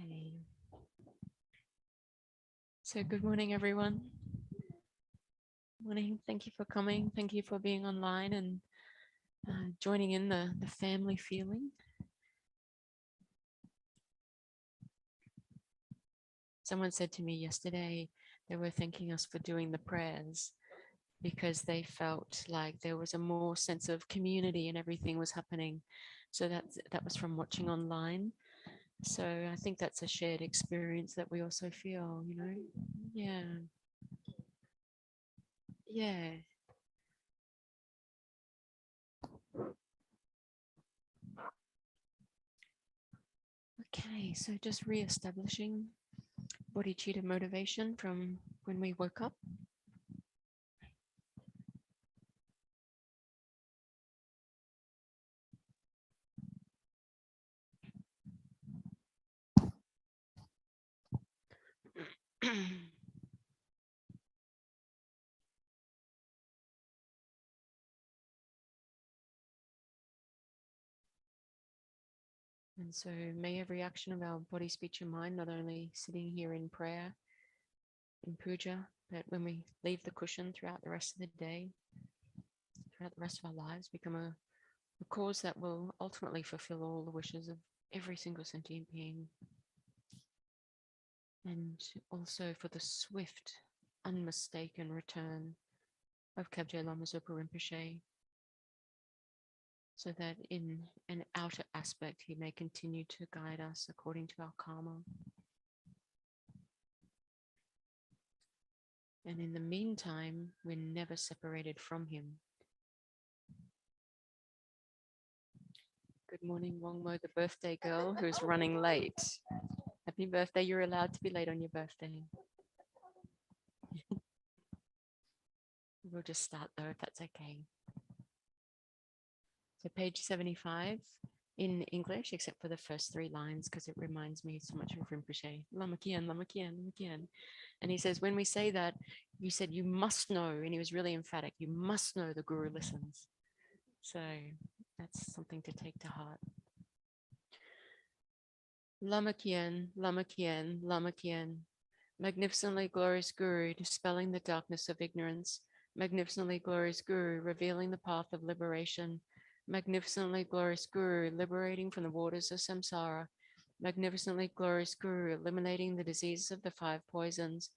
Okay. So good morning, everyone. Morning. Thank you for coming. Thank you for being online and joining in the family feeling. Someone said to me yesterday they were thanking us for doing the prayers because they felt like there was a more sense of community and everything was happening. So that was from watching online. So I think that's a shared experience that we also feel, you know? Yeah. Yeah. Okay, so just re-establishing bodhicitta motivation from when we woke up. And so may every action of our body, speech, and mind, not only sitting here in prayer, in puja, but when we leave the cushion throughout the rest of the day, throughout the rest of our lives, become a cause that will ultimately fulfill all the wishes of every single sentient being. And also for the swift, unmistaken return of Kabje Lama Zopa Rinpoche, so that in an outer aspect he may continue to guide us according to our karma. And in the meantime, we're never separated from him. Good morning, Wongmo, the birthday girl who's running late. Happy birthday. You're allowed to be late on your birthday. We'll just start though, if that's okay. So page 75 in English, except for the first 3 lines, because it reminds me so much of Rinpoche. Lama Kian, Lama Kian, Lama Kian. And he says, when we say that, you said you must know, and he was really emphatic, you must know the Guru listens. So that's something to take to heart. Lama Kian, Lama Kian, Lama Kian. Magnificently glorious Guru, dispelling the darkness of ignorance. Magnificently glorious Guru, revealing the path of liberation. Magnificently glorious Guru, liberating from the waters of samsara. Magnificently glorious Guru, eliminating the diseases of the 5 poisons.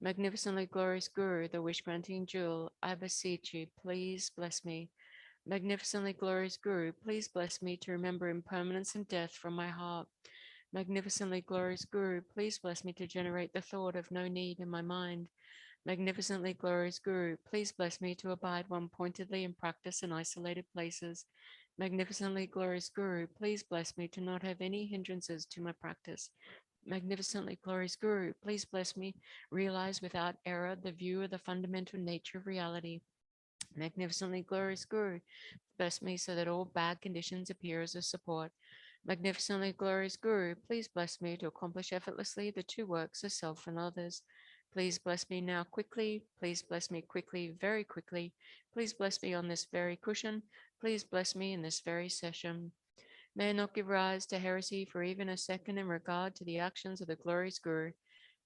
Magnificently glorious Guru, the wish-granting jewel, I beseech you, please bless me. Magnificently glorious Guru, please bless me to remember impermanence and death from my heart. Magnificently glorious Guru, please bless me to generate the thought of no need in my mind. Magnificently glorious Guru, please bless me to abide one pointedly in practice in isolated places. Magnificently glorious Guru, please bless me to not have any hindrances to my practice. Magnificently glorious Guru, please bless me realize without error the view of the fundamental nature of reality. Magnificently glorious Guru, bless me so that all bad conditions appear as a support. Magnificently glorious Guru, please bless me to accomplish effortlessly the 2 works of self and others. Please bless me now quickly. Please bless me quickly, very quickly. Please bless me on this very cushion. Please bless me in this very session. May I not give rise to heresy for even a second in regard to the actions of the glorious Guru.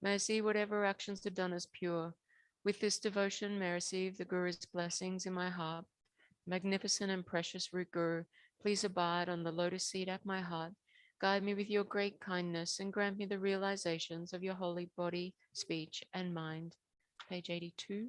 May I see whatever actions are done as pure. With this devotion, may I receive the Guru's blessings in my heart. Magnificent and precious root Guru, please abide on the lotus seat at my heart. Guide me with your great kindness and grant me the realizations of your holy body, speech, and mind. Page 82.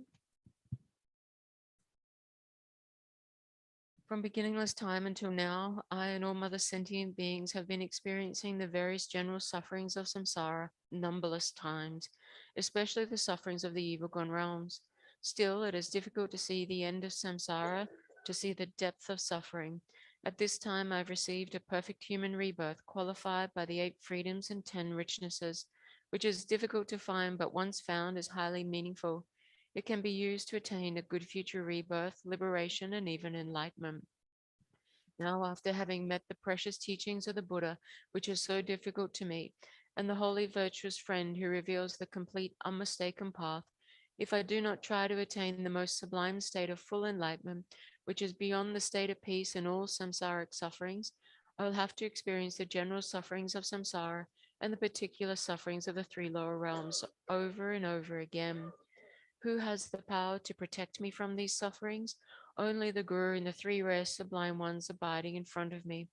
From beginningless time until now, I and all mother sentient beings have been experiencing the various general sufferings of samsara numberless times, especially the sufferings of the evil gone realms. Still, it is difficult to see the end of samsara, to see the depth of suffering. At this time, I've received a perfect human rebirth, qualified by the 8 freedoms and 10 richnesses, which is difficult to find, but once found is highly meaningful. It can be used to attain a good future rebirth, liberation, and even enlightenment. Now, after having met the precious teachings of the Buddha, which is so difficult to meet, and the holy virtuous friend who reveals the complete unmistaken path, if I do not try to attain the most sublime state of full enlightenment, which is beyond the state of peace in all samsaric sufferings, I will have to experience the general sufferings of samsara and the particular sufferings of the three lower realms over and over again. Who has the power to protect me from these sufferings? Only the Guru and the three rare sublime ones abiding in front of me.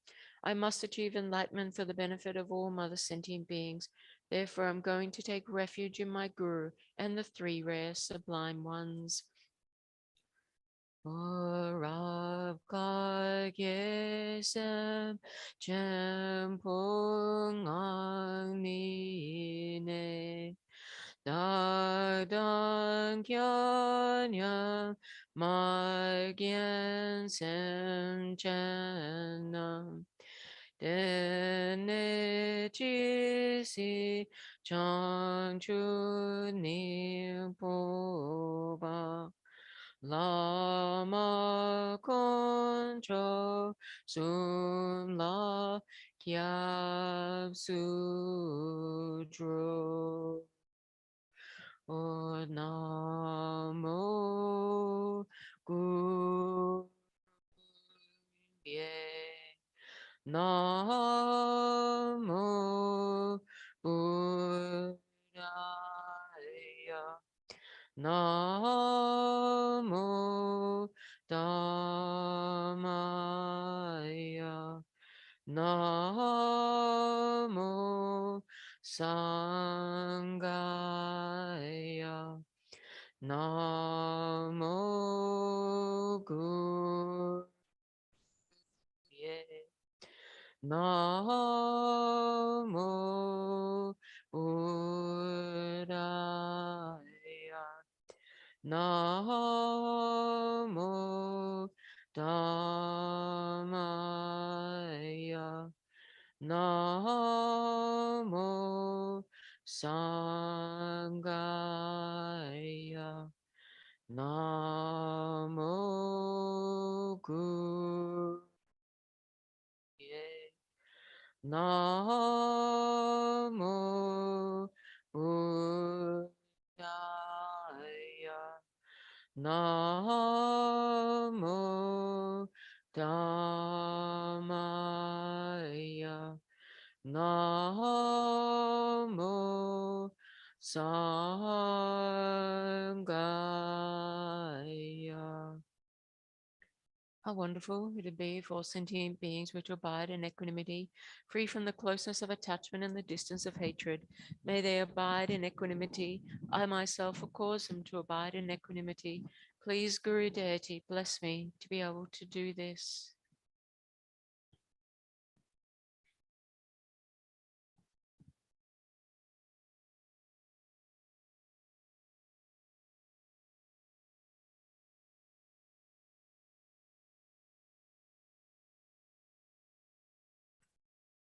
I must achieve enlightenment for the benefit of all mother sentient beings. Therefore, I'm going to take refuge in my Guru and the three rare sublime ones. Orav Kagesem Chempung Angne Dadang Kyanyam Margyan Sem Chanam Dene Chisi Changchu Nimpoba Lama Control Sun La Kyab Sudro O Namo Gu Ye Namo Buddhaya Namo Dhammaya Namo Sanghaya Namo Gurye Namo Buddhaya Namo Dhammaya Namo Sanghaya Namo Gurye Namo Buddhaya Namo Dhammaya Namo Sanghaya. How wonderful would it be for all sentient beings which abide in equanimity, free from the closeness of attachment and the distance of hatred. May they abide in equanimity. I myself will cause them to abide in equanimity. Please, Guru Deity, bless me to be able to do this.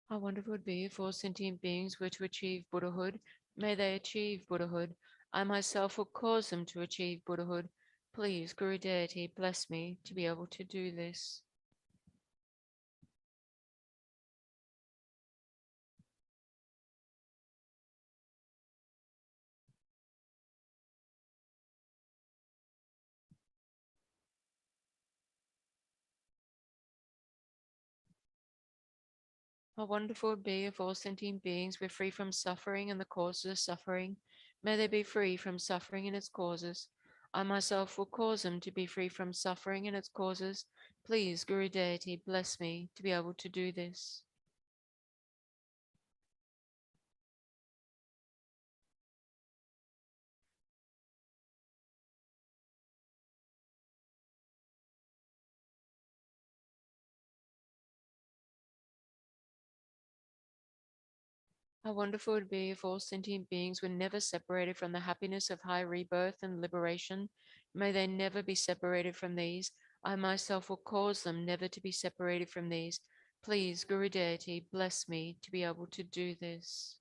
How wonderful it would be if all sentient beings were to achieve Buddhahood. May they achieve Buddhahood. I myself will cause them to achieve Buddhahood. Please, Guru Deity, bless me to be able to do this. How wonderful it would be if all sentient beings were free from suffering and the causes of suffering. May they be free from suffering and its causes. I myself will cause them to be free from suffering and its causes. Please, Guru Deity, bless me to be able to do this. How wonderful it would be if all sentient beings were never separated from the happiness of high rebirth and liberation. May they never be separated from these. I myself will cause them never to be separated from these. Please, Guru Deity, bless me to be able to do this.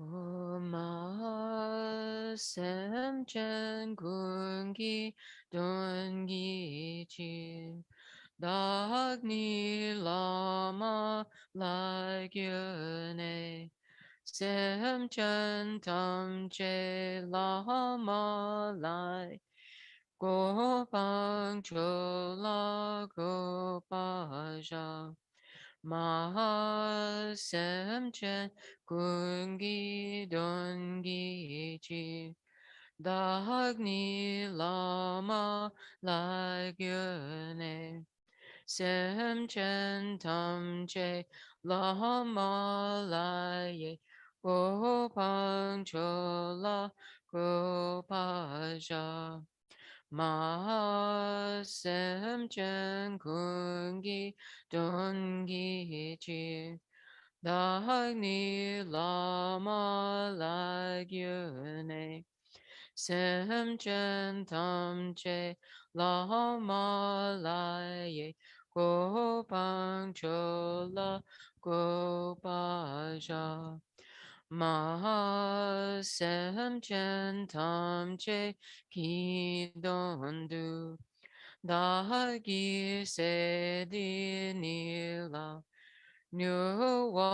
Om semchen kungi dongi chi. Dagni lama lagyane. Semchen tamche lama lai. Gopang chola gopaja. Mahasemchen kungi dongi chi. Dagni lama lagyane. Semchen tamche lama laye. Gopang chola gopaja. Mahasemchen kungi dongi chi. Dagni lama lagyane. Semchen tamche lama laye. Gopang chola gopaja. Mahasemchen tamche kidondu. Dagi sedi nila. Nyuwa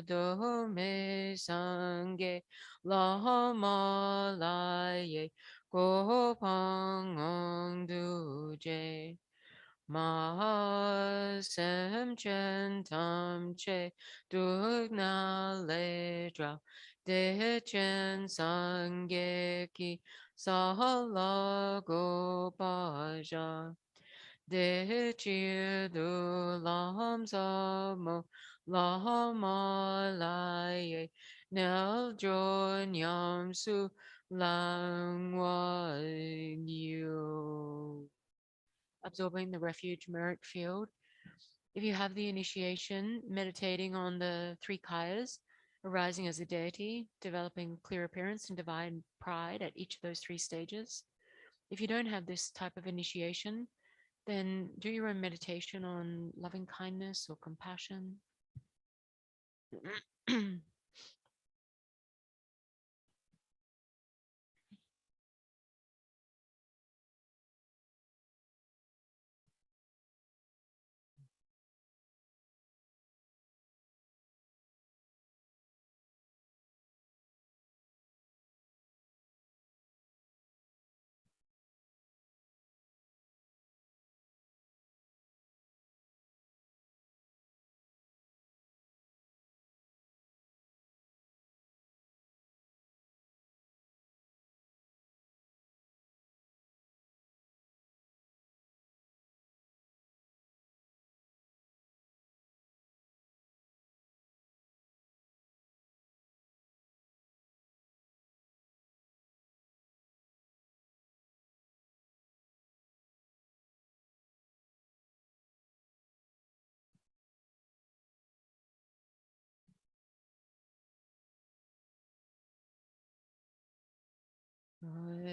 do me sange lama laye gopang ong duje. Mahasem chen tam che dugna ledra de chen sange ki sahala gopaja. De chi du lam samo lama laye nel join yam su lang wa yu. Absorbing the refuge merit field. If you have the initiation, meditating on the three kayas, arising as a deity, developing clear appearance and divine pride at each of those three stages. If you don't have this type of initiation, then do your own meditation on loving kindness or compassion.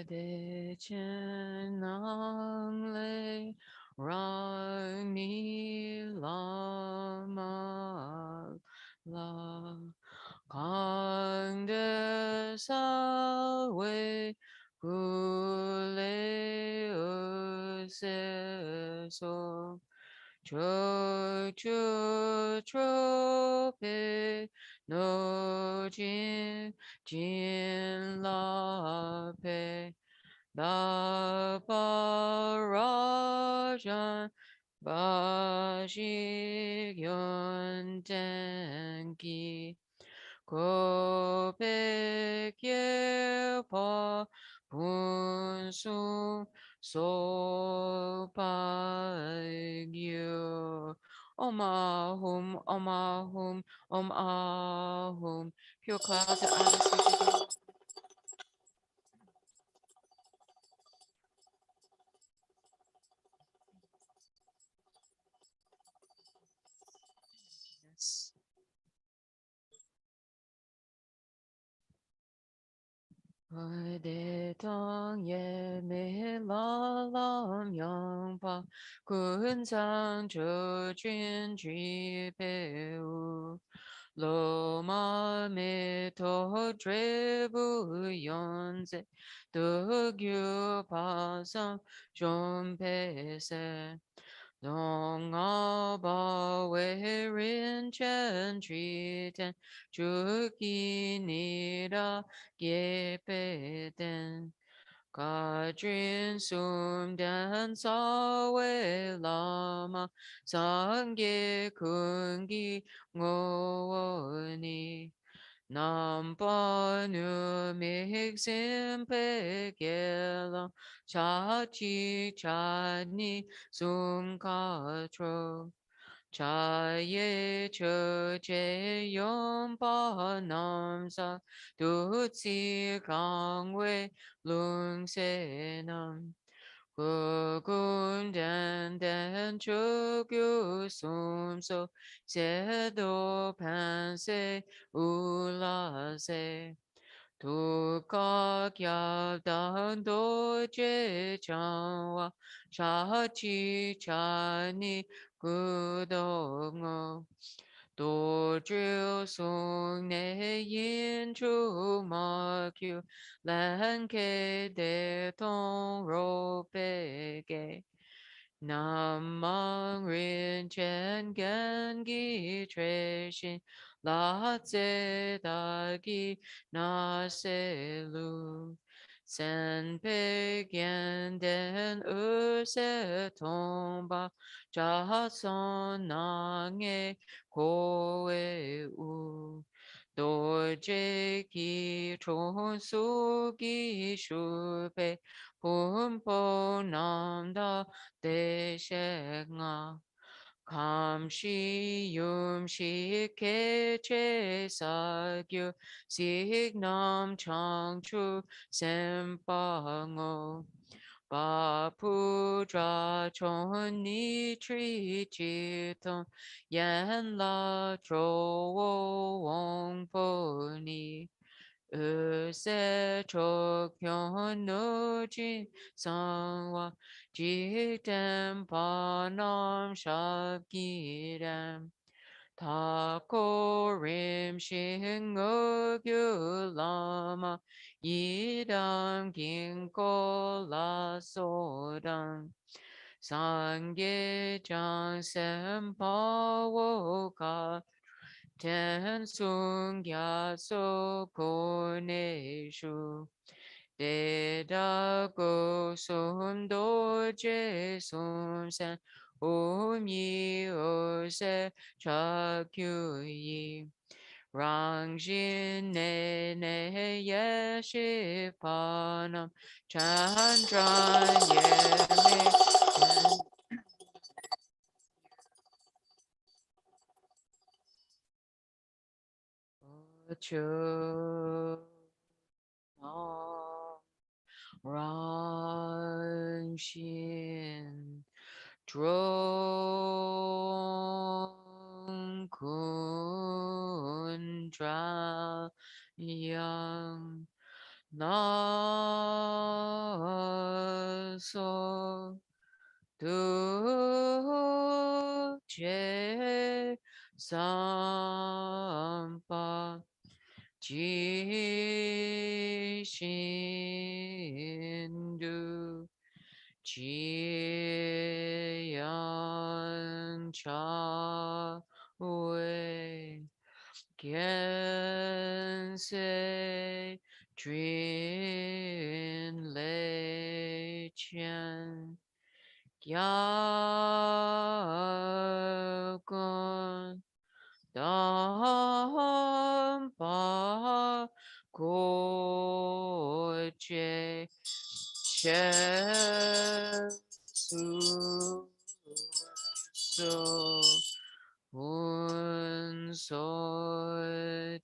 De chen nang le rang ni lama la kang de sa wei gu le se so cho cho cho pe no jin jin la pe da pa ra jan ba shi yun ten ki ko pe kye pa pun sum so pa gyu om ahum om ahum om ahum pure clouds and outer spaces. Yes. De tong ye me la lam yang pa kun sang chu jun ji pe u Loma me to trebu yonze de gyu pasam shom pese long ba we rin chen tri ten chu ki ni da ge pe ten ga jun sum dan sa we lama sang ge kun gi ngo wo ni nam pa nu mi sim pe ge la cha chi cha ni sum ka tro cha ye che che yom pa nam sa tu si kang wei lung se nam gu gun dan dan chu gyu sum so se do pan se u la se tu ka kya dan do je chang wa cha chi cha ni gu do ngo do ju sung ne yin chu ma kyu lan ke de tong ro pe ge nam mang rin chen gan gi tre shin la tse da gi na se lu san pe gian den u se tong ba cha son na nge ko e u do je ki chon su gi shu pe hum po nam da de she nga kam shi yum shi ke che sa gyu sig nam chang chu sem pa ngo pa pu tra chon ni tri chi tong yan la tro wo wong po ni se cho kyon no jin sang wa ji tem pa nam sha ki ram ta ko rim shin ngo gyu lama yi dam gin ko la so dang sang ge chang sem pa wo ka ten sung ya so ko ne shu de da go sum do je sum san om yi o se cha kyu yi rang jin ne ne ye shi pa nam chan tran ye me chu rang xin Drong kun tra yang na so tu je sampa ji shindu Jian cha wei Gen se Trin lei qian Gyal gun dam pa ko che che su so un so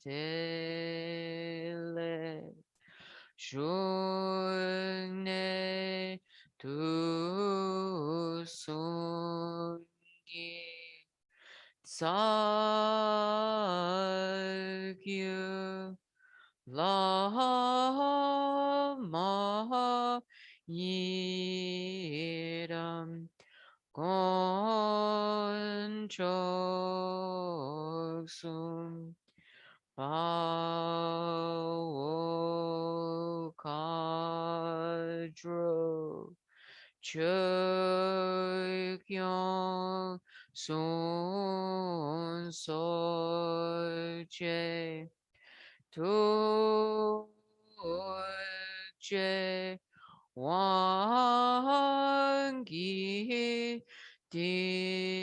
te le shun ne tu sun gi sa gyu Lama yiram gonchok sum Pao Kadro Chökyong Sun Soche Toche Wang Gi Dishe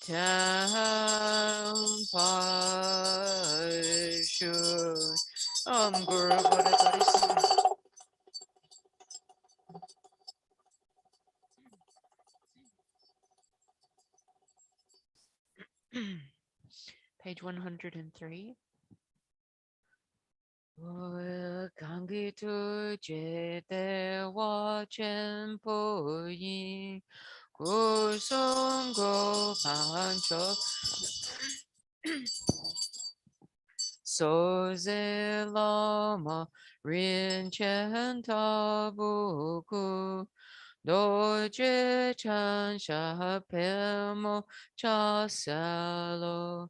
Tampashu Guru Buddha Bodhisattva. Page 103. Gangi tu je de wa chen po yin gu song go pan cho so ze lama rin chen ta bu ku do je chan sha pe mo cha sa lo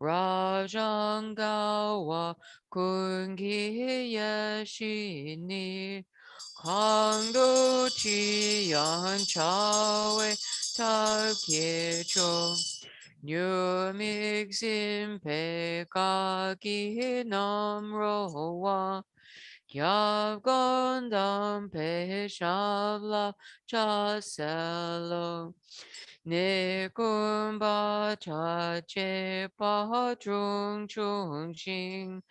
Rajang gawa kungi ye shi ni Kangdo chi yan chawe ta kie cho Nyu mixin pe ka ki nam ro wa Kya gondam pe shabla cha selo Ne kumba cha che pa chung chung xing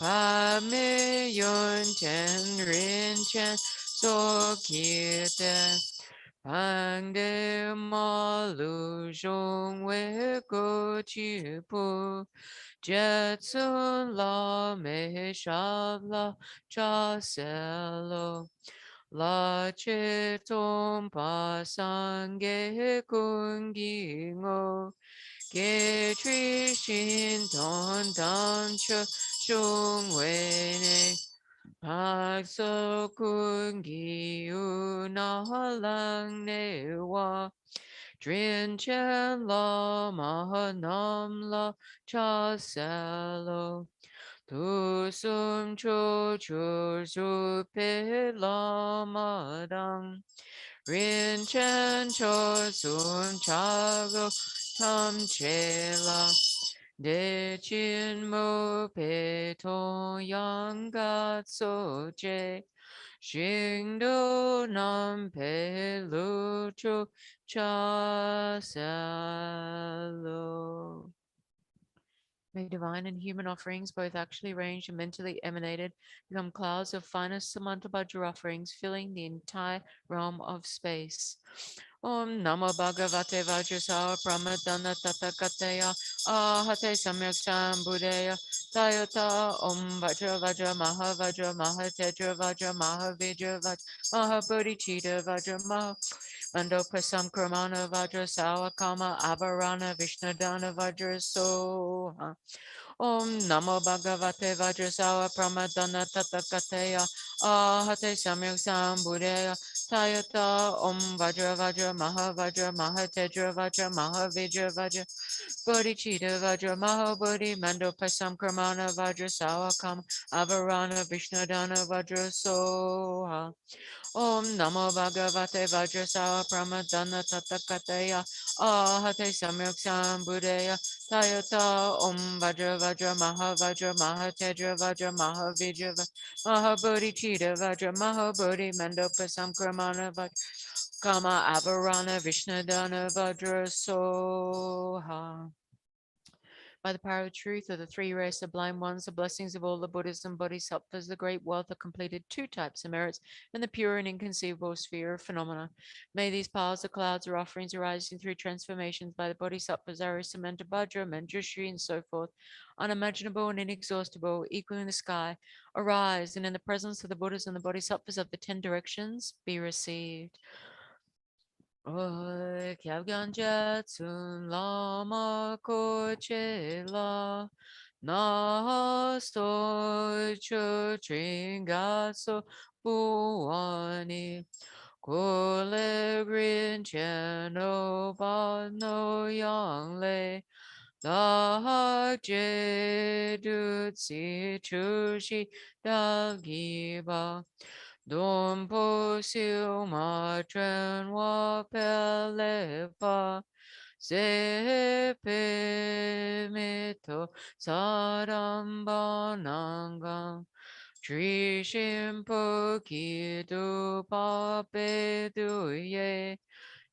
pa me yun chen rin chen so ki de pang de ma lu zhong wei gu chi pu jet sun la me shab la cha se lo la che tom pa sang ge kung gi ngo ge tri shin ton dan che shung wei ne pak so kung gi u na lang ne wa Drin chen la ma nam la cha sa lo tu sum chu chu su pe la ma dang rin chen cho sum cha go tam che la de chin mo pe tong yang ga so je xing du nam pe lu chu cha sa lo. May divine and human offerings, both actually arranged and mentally emanated, become clouds of finest Samantabhadra offerings, filling the entire realm of space. Om Namo Bhagavate Vajrasawa Pramadana Tatakateya Ahate Samyak Sambuddhaya Tayata Om Vajra Vajra Maha Vajra Maha Tejra Vajra Maha Vijra Vajra Maha Bodhicitta Vajra Maha Mando Pasam Kramana Vajra Sawakama Avarana Vishnadana Vajra Soha Om Namo Bhagavate Vajrasawa Pramadana Tatakateya Ahate Samyak Sambuddhaya Tayata Om Vajra Vajra Maha Vajra Maha Tejra Vajra Maha Vijra Vajra Bodhicitta Vajra Maha Bodhi Mando Pasam Kramana Vajra Sawakam Avarana Vishnadana Vajra Soha Om Namo Bhagavate Vajrasawa Pramadana Tatakateya Ahate Samyak Sambuddhaya Tayata Om Vajra Vajra Maha Vajra Maha Tejra Vajra Maha Vijra Maha Bodhicitta Vajra Maha Bodhi Mando Pasam Kramana Vajra Kama Avarana Vishnadana Vajra Soha by the power of truth of the three rare sublime ones, the blessings of all the Buddhas and Bodhisattvas, the great wealth of completed two types of merits, and the pure and inconceivable sphere of phenomena. May these piles of clouds or offerings arising through transformations by the Bodhisattvas, Arisamanta Bhadra, Manjushri, and so forth, unimaginable and inexhaustible, equaling the sky, arise, and in the presence of the Buddhas and the Bodhisattvas of the 10 directions, be received. Oi, kyabganja tsun lama koche la na so chu tringa so buani kule grin chen no ba no yang le La je du zi chu shi da gi ba. Don po siu ma chen wa pe le pa. Se pe me to saram ba nang. Tri shin po ki du pa pe du ye.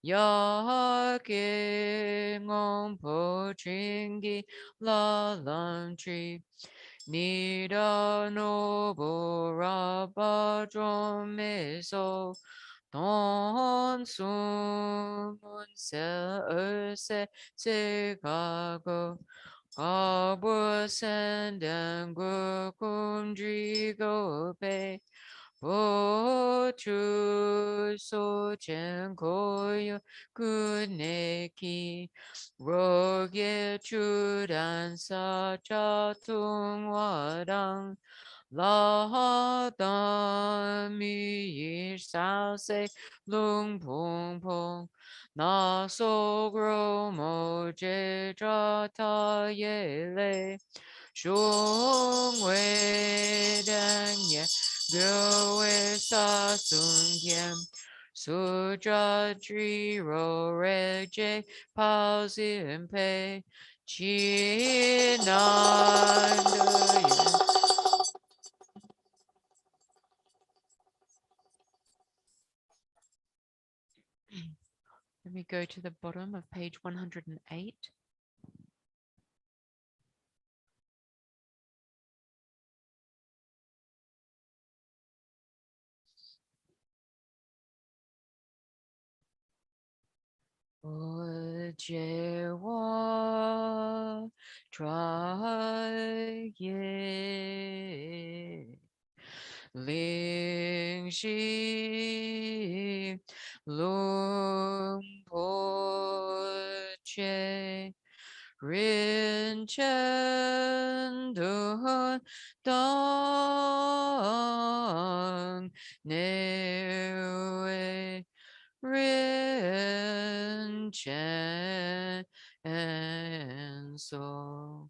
Ya ke ngong po chingi la lan tri. Ni da no bo ra ba drum me so. Don sun mun se se se ga go. Ga bu sen den gu kun ji go pe. Bo chu so chen ko yu ku ne ki. Ro ge chu dan sa cha tung wa dang. La da mi yi sao se lung pong pong. Na so gro mo je tra ta ye le. Shung wei dan ye. Go e sa sun tian. Su zha ji ro re je pao xin pei. Qi nan de yan. Let me go to the bottom of page 108.我借我转眼，灵犀龙婆切，人间的当内为。人间so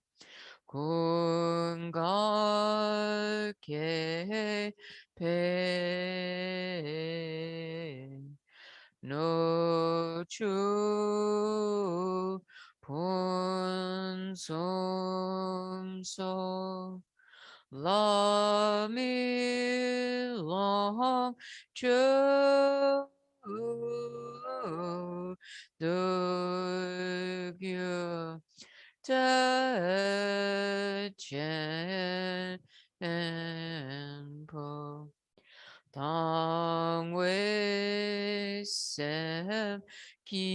kun ga ke pe no chu pun sum so la mi long chu de gyu de chen po tang wei sem ki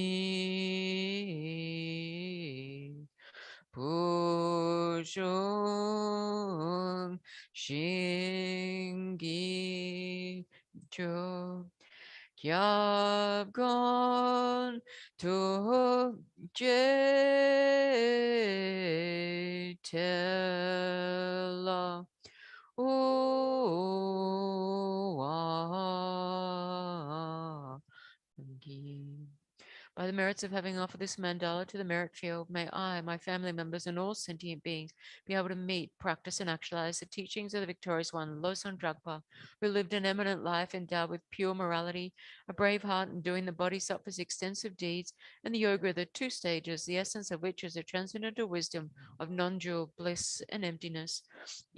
pu shung xin gi jo Kyab gon to je tela o wa by the merits of having offered this mandala to the merit field, may I, my family members, and all sentient beings be able to meet, practice, and actualize the teachings of the victorious one, Losang Dragpa, who lived an eminent life endowed with pure morality, a brave heart, and doing the bodhisattva's extensive deeds, and the yoga of the two stages, the essence of which is a transcendental wisdom of non-dual bliss and emptiness.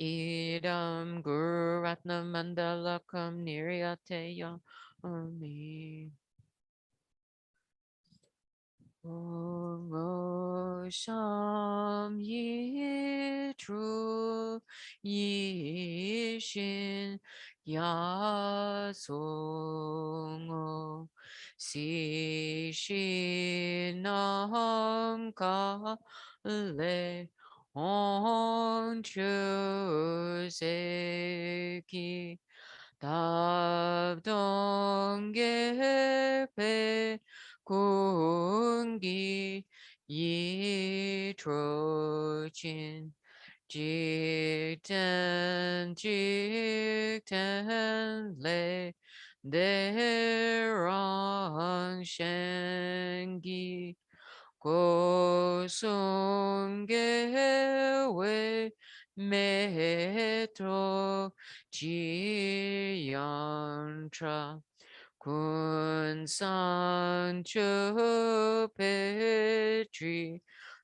Idam Guru Ratna Mandalakam Niryateya Ami. Oro sham yi tru yi shin ya song o si shin nam ka le on chu se ki 답동계 배 군기 이tro진 직ten 레 내랑 생기 고송계회 메토 지연tra 군상추배쥐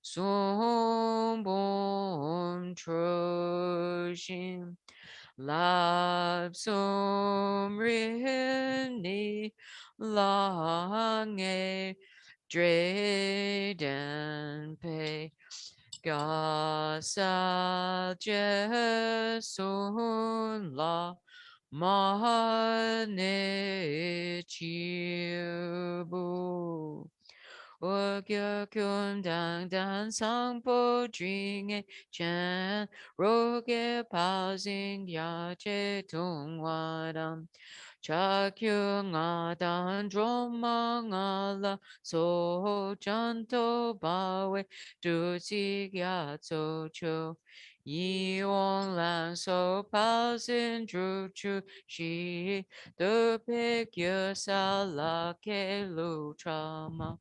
송본초심 랍솜리니 랑에 드레덴페 가사제손라 마네치부我叫穷当当上不经验，ro게保信야제동화람 자경하단 조망알라 소전토바웨 두지야조초 이원란소파신주추시 드백여살라케루트라마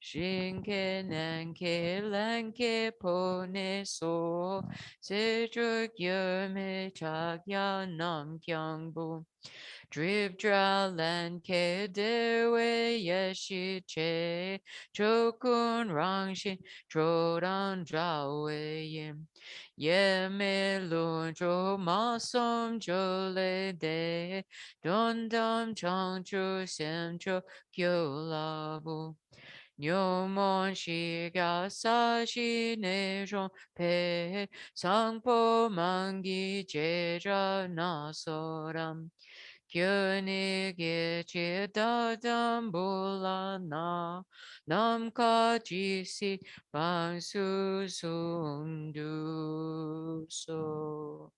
신케난케란케포네소 세죽여메작야남경부 드립드랄란케데웨예시체 조kun랑신 조란좌웨임 예멜론조마솜졸레데 돈담정주셈조 교라부 뇨몬시가사시네종 상포만기제자나서람 견익의 제다담불라나 남카지시 방수숭두소.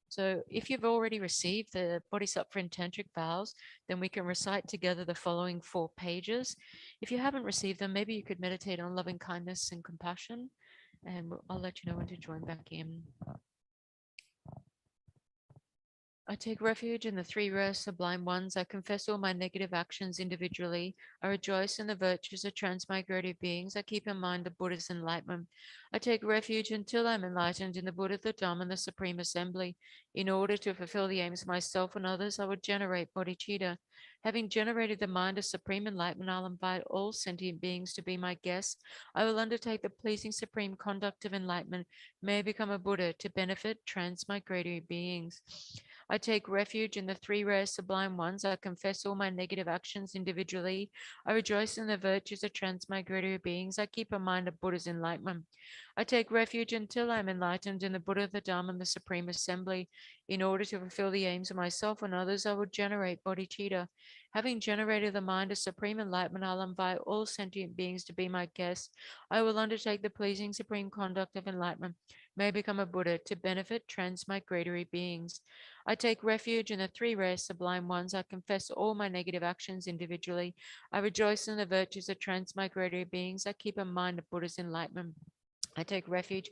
So if you've already received the Bodhisattva and Tantric vows, then we can recite together the following 4 pages. If you haven't received them, maybe you could meditate on loving kindness and compassion, and I'll let you know when to join back in. I take refuge in the 3 rare sublime ones. I confess all my negative actions individually. I rejoice in the virtues of transmigrative beings. I keep in mind the Buddha's enlightenment. I take refuge until I'm enlightened in the Buddha, the Dhamma, and the Supreme Assembly. In order to fulfill the aims of myself and others, I would generate bodhicitta. Having generated the mind of supreme enlightenment, I'll invite all sentient beings to be my guests. I will undertake the pleasing supreme conduct of enlightenment. May I become a Buddha to benefit transmigratory beings. I take refuge in the 3 rare sublime ones. I confess all my negative actions individually. I rejoice in the virtues of transmigratory beings. I keep in mind the Buddha's enlightenment. I take refuge until I am enlightened in the Buddha, the Dhamma, and the Supreme Assembly. In order to fulfill the aims of myself and others, I will generate bodhicitta. Having generated the mind of supreme enlightenment, I'll invite all sentient beings to be my guests. I will undertake the pleasing supreme conduct of enlightenment. May I become a Buddha to benefit transmigratory beings. I take refuge in the 3 rare sublime ones. I confess all my negative actions individually. I rejoice in the virtues of transmigratory beings. I keep in mind the Buddha's enlightenment. I take refuge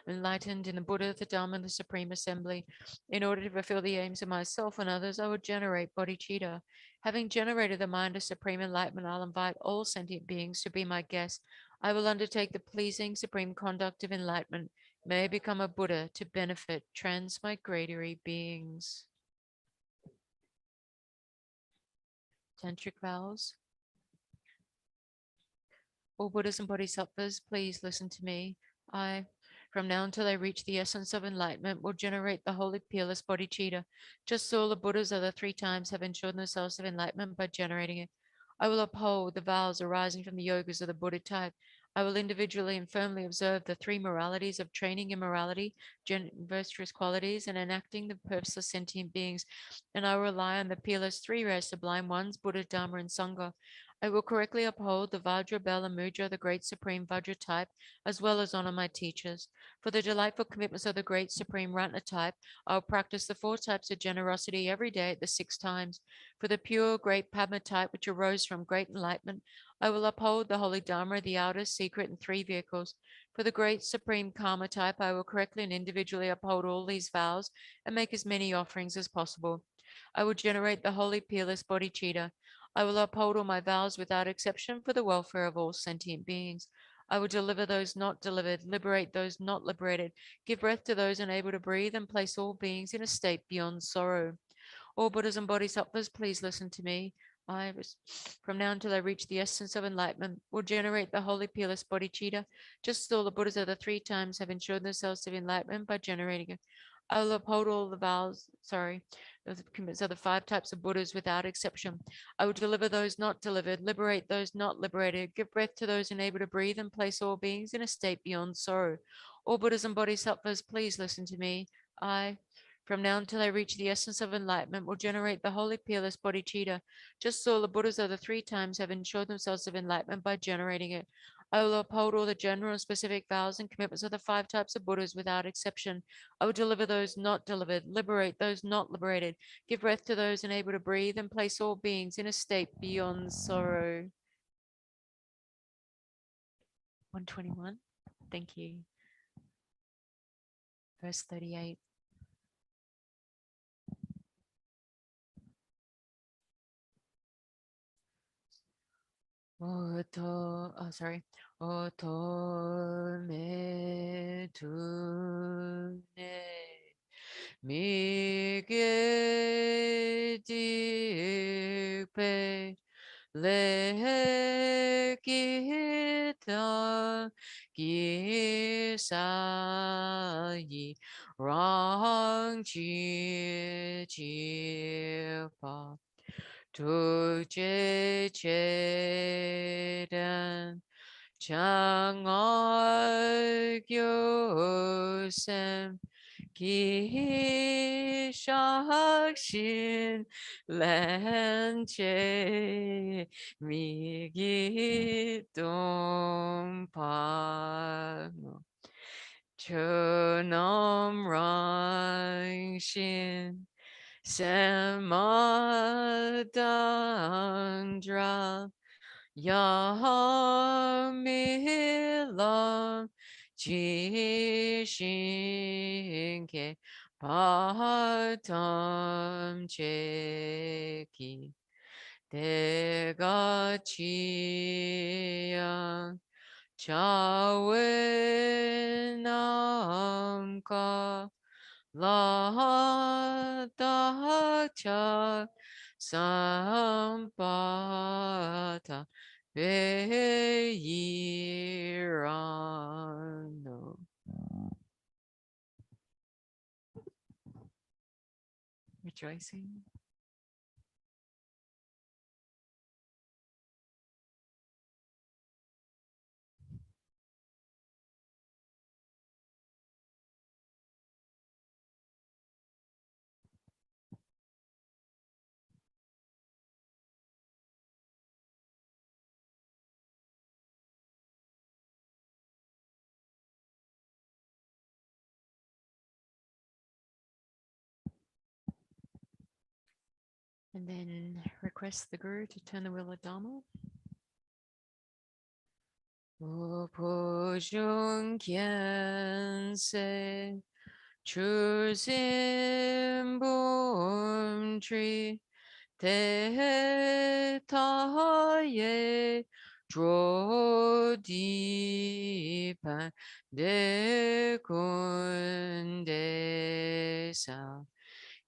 enlightened in the Buddha, the Dhamma, and the Supreme Assembly. In order to fulfill the aims of myself and others, I would generate bodhicitta. Having generated the mind of supreme enlightenment, I'll invite all sentient beings to be my guests. I will undertake the pleasing supreme conduct of enlightenment. May I become a Buddha to benefit transmigratory beings. Tantric vows. All Buddhas and Bodhisattvas, please listen to me. I, from now until I reach the essence of enlightenment, will generate the holy peerless bodhicitta. Just so all the Buddhas of the 3 times have ensured themselves of enlightenment by generating it. I will uphold the vows arising from the yogas of the Buddha type. I will individually and firmly observe the 3 moralities of training immorality, virtuous qualities, and enacting the purpose of sentient beings. And I will rely on the peerless 3 rare sublime ones, Buddha, Dharma, and Sangha. I will correctly uphold the Vajra, Bell, and Mudra, the great supreme Vajra type, as well as honor my teachers. For the delightful commitments of the great supreme Ratna type, I will practice the 4 types of generosity every day at the 6 times. For the pure great Padma type, which arose from great enlightenment, I will uphold the holy Dharma, the outer, secret, and 3 vehicles. For the great supreme Karma type, I will correctly and individually uphold all these vows and make as many offerings as possible. I will generate the holy peerless bodhicitta. I will uphold all my vows without exception for the welfare of all sentient beings. I will deliver those not delivered, liberate those not liberated, give breath to those unable to breathe, and place all beings in a state beyond sorrow. All Buddhas and Bodhisattvas, please listen to me. I was, from now until I reach the essence of enlightenment, will generate the holy peerless bodhicitta, just as all the Buddhas of the three times have ensured themselves of enlightenment by generating it. I will uphold all the vows, of the commitments of the five types of Buddhas without exception. I will deliver those not delivered, liberate those not liberated, give breath to those unable to breathe, and place all beings in a state beyond sorrow. All Buddhas and Bodhisattvas, please listen to me. I, from now until I reach the essence of enlightenment, will generate the holy peerless bodhicitta, just as all the Buddhas of the three times have ensured themselves of enlightenment by generating it. I will uphold all the general and specific vows and commitments of the five types of Buddhas without exception. I will deliver those not delivered, liberate those not liberated, give breath to those unable to breathe, and place all beings in a state beyond sorrow. 121. Thank you. Verse 38. Oto me tu ne mi ge di pe le ki ta ki sa yi rang chi chi pa tu che che dan chang ai kyo sem ki shak shin lan che mi gi dong pa cho nam rang shin Samadandra Yamila Jishinke Patam Cheki Degachiyang Chawenamka La da cha sampata veirano. Rejoicing. And then request the Guru to turn the wheel of Dharma. Pujung Khyentse Chuzim Bum Tree Te taye dro di pan de kunde sa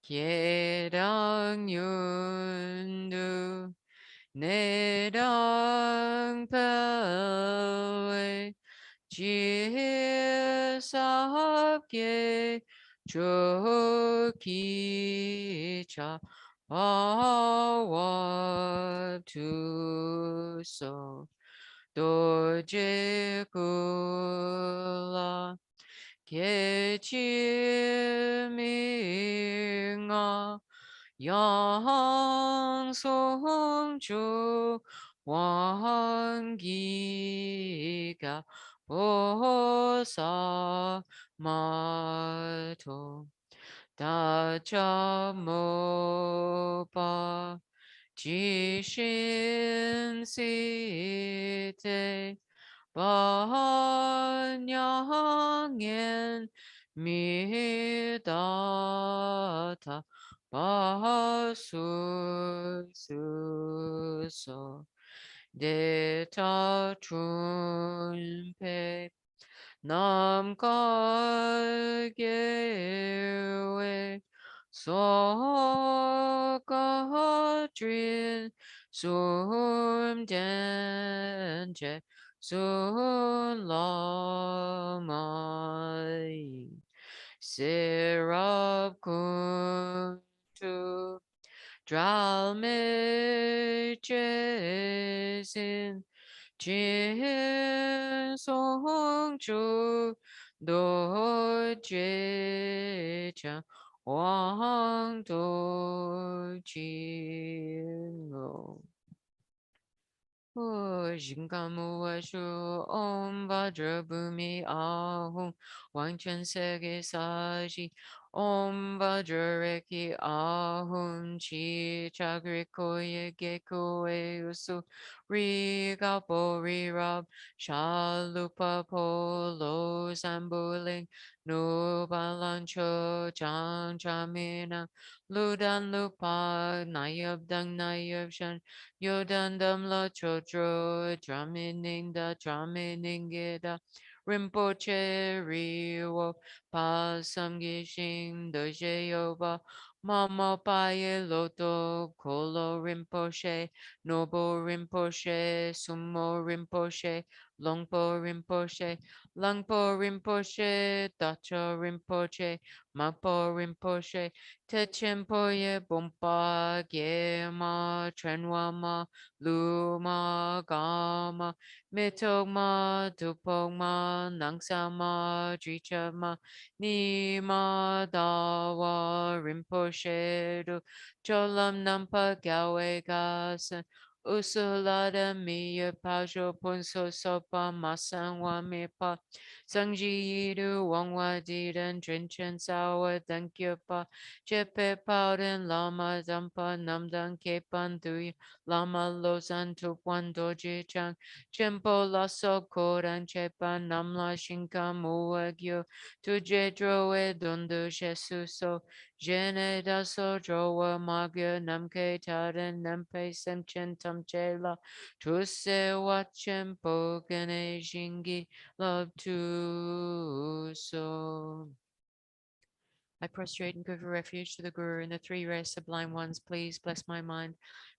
Kiedang yundu nedang pelwe Ji sabge joki cha awa tu so doje kula kechi minga yang song chu wang gi ga bo sa ma to da cha mo pa ji shin si te ba nyang yen mi da ta ba su su so de ta chun pe nam ka ge we so ka trin sum den je sun la mai sirap kun tu dral me jesin jin song chu do jie chang wang do jin lo 我心感无外数，Om Vajra Bhumi Ahum，完全世界萨西，Om Vajra Reki Ahum Chi Chakri Koye Geku Eusu Ri Gapo Ri Rab Shalupa Polo Sambuling No Balancho Chan Chamina Ludan Lupa Nayab Dang Nayab Shan Yodandam la chodro, dramininda, draminingida, Rinpoche riwo, pasam gishin, doje yoba, mama paye loto, kolo Rinpoche, nobo Rinpoche, sumo Rinpoche, longpo Rinpoche, langpo Rinpoche, dacho Rinpoche, mapo Rinpoche, Techempoye bompa gema trenwama luma gama mitogma dupogma nangsama drichama nima dawa rinpoche du cholam nampa gawe gasen usulada miya pajo punso sopa masangwa mipa sangji yidu wangwa didan drinchen sawa dankyopa Jepe Pauden Lama Zampa Namdan Kepan Duy Lama Lozan Tupuan Doji Chang Chempo Lasso Kodan Chepan Namla Shinka Muagyo Tuje Droe Dundu Shesuso Jene Daso Droa Magya Namke Taden Nampe Semchen Tamchela Tuse Wachem Pogane Jingi Love to so. I prostrate and give refuge to the Guru and the three rare sublime ones. Please bless my mind.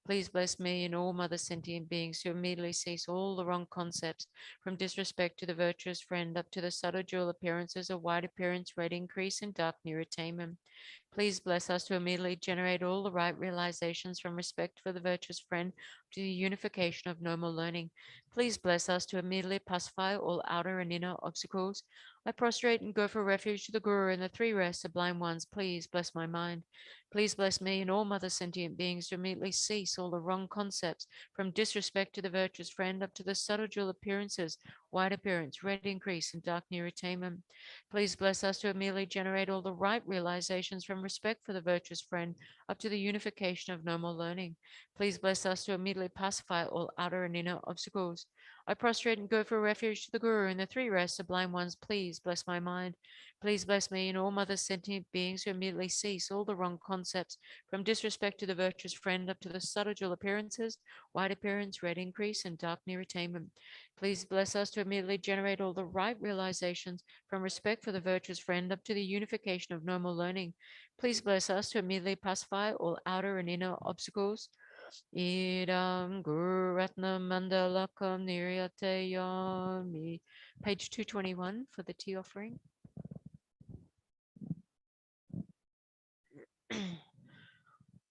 Please bless me and all mother sentient beings who immediately cease all the wrong concepts, from disrespect to the virtuous friend up to the subtle dual appearances of wide appearance, red increase, and dark near attainment. Please bless us to immediately generate all the right realizations from respect for the virtuous friend to the unification of normal learning. Please bless us to immediately pacify all outer and inner obstacles. I prostrate and go for refuge to the Guru and the three rare sublime ones. Please bless my mind. Please bless me and all mother sentient beings to immediately cease all the wrong concepts, from disrespect to the virtuous friend up to the subtle dual appearances, white appearance, red increase, and dark near attainment. Please bless us to immediately generate all the right realizations from respect for the virtuous friend up to the unification of normal learning. Please bless us to immediately pacify all outer and inner obstacles. I prostrate and go for refuge to the Guru and the three rare sublime ones. Please bless my mind. Please bless me and all mother sentient beings who immediately cease all the wrong concepts, from disrespect to the virtuous friend up to the subtle dual appearances, white appearance, red increase, and dark near attainment. Please bless us to immediately generate all the right realizations from respect for the virtuous friend up to the unification of normal learning. Please bless us to immediately pacify all outer and inner obstacles. Idam Guru Ratna Mandalakam Niryate Yami. Page 221 for the tea offering.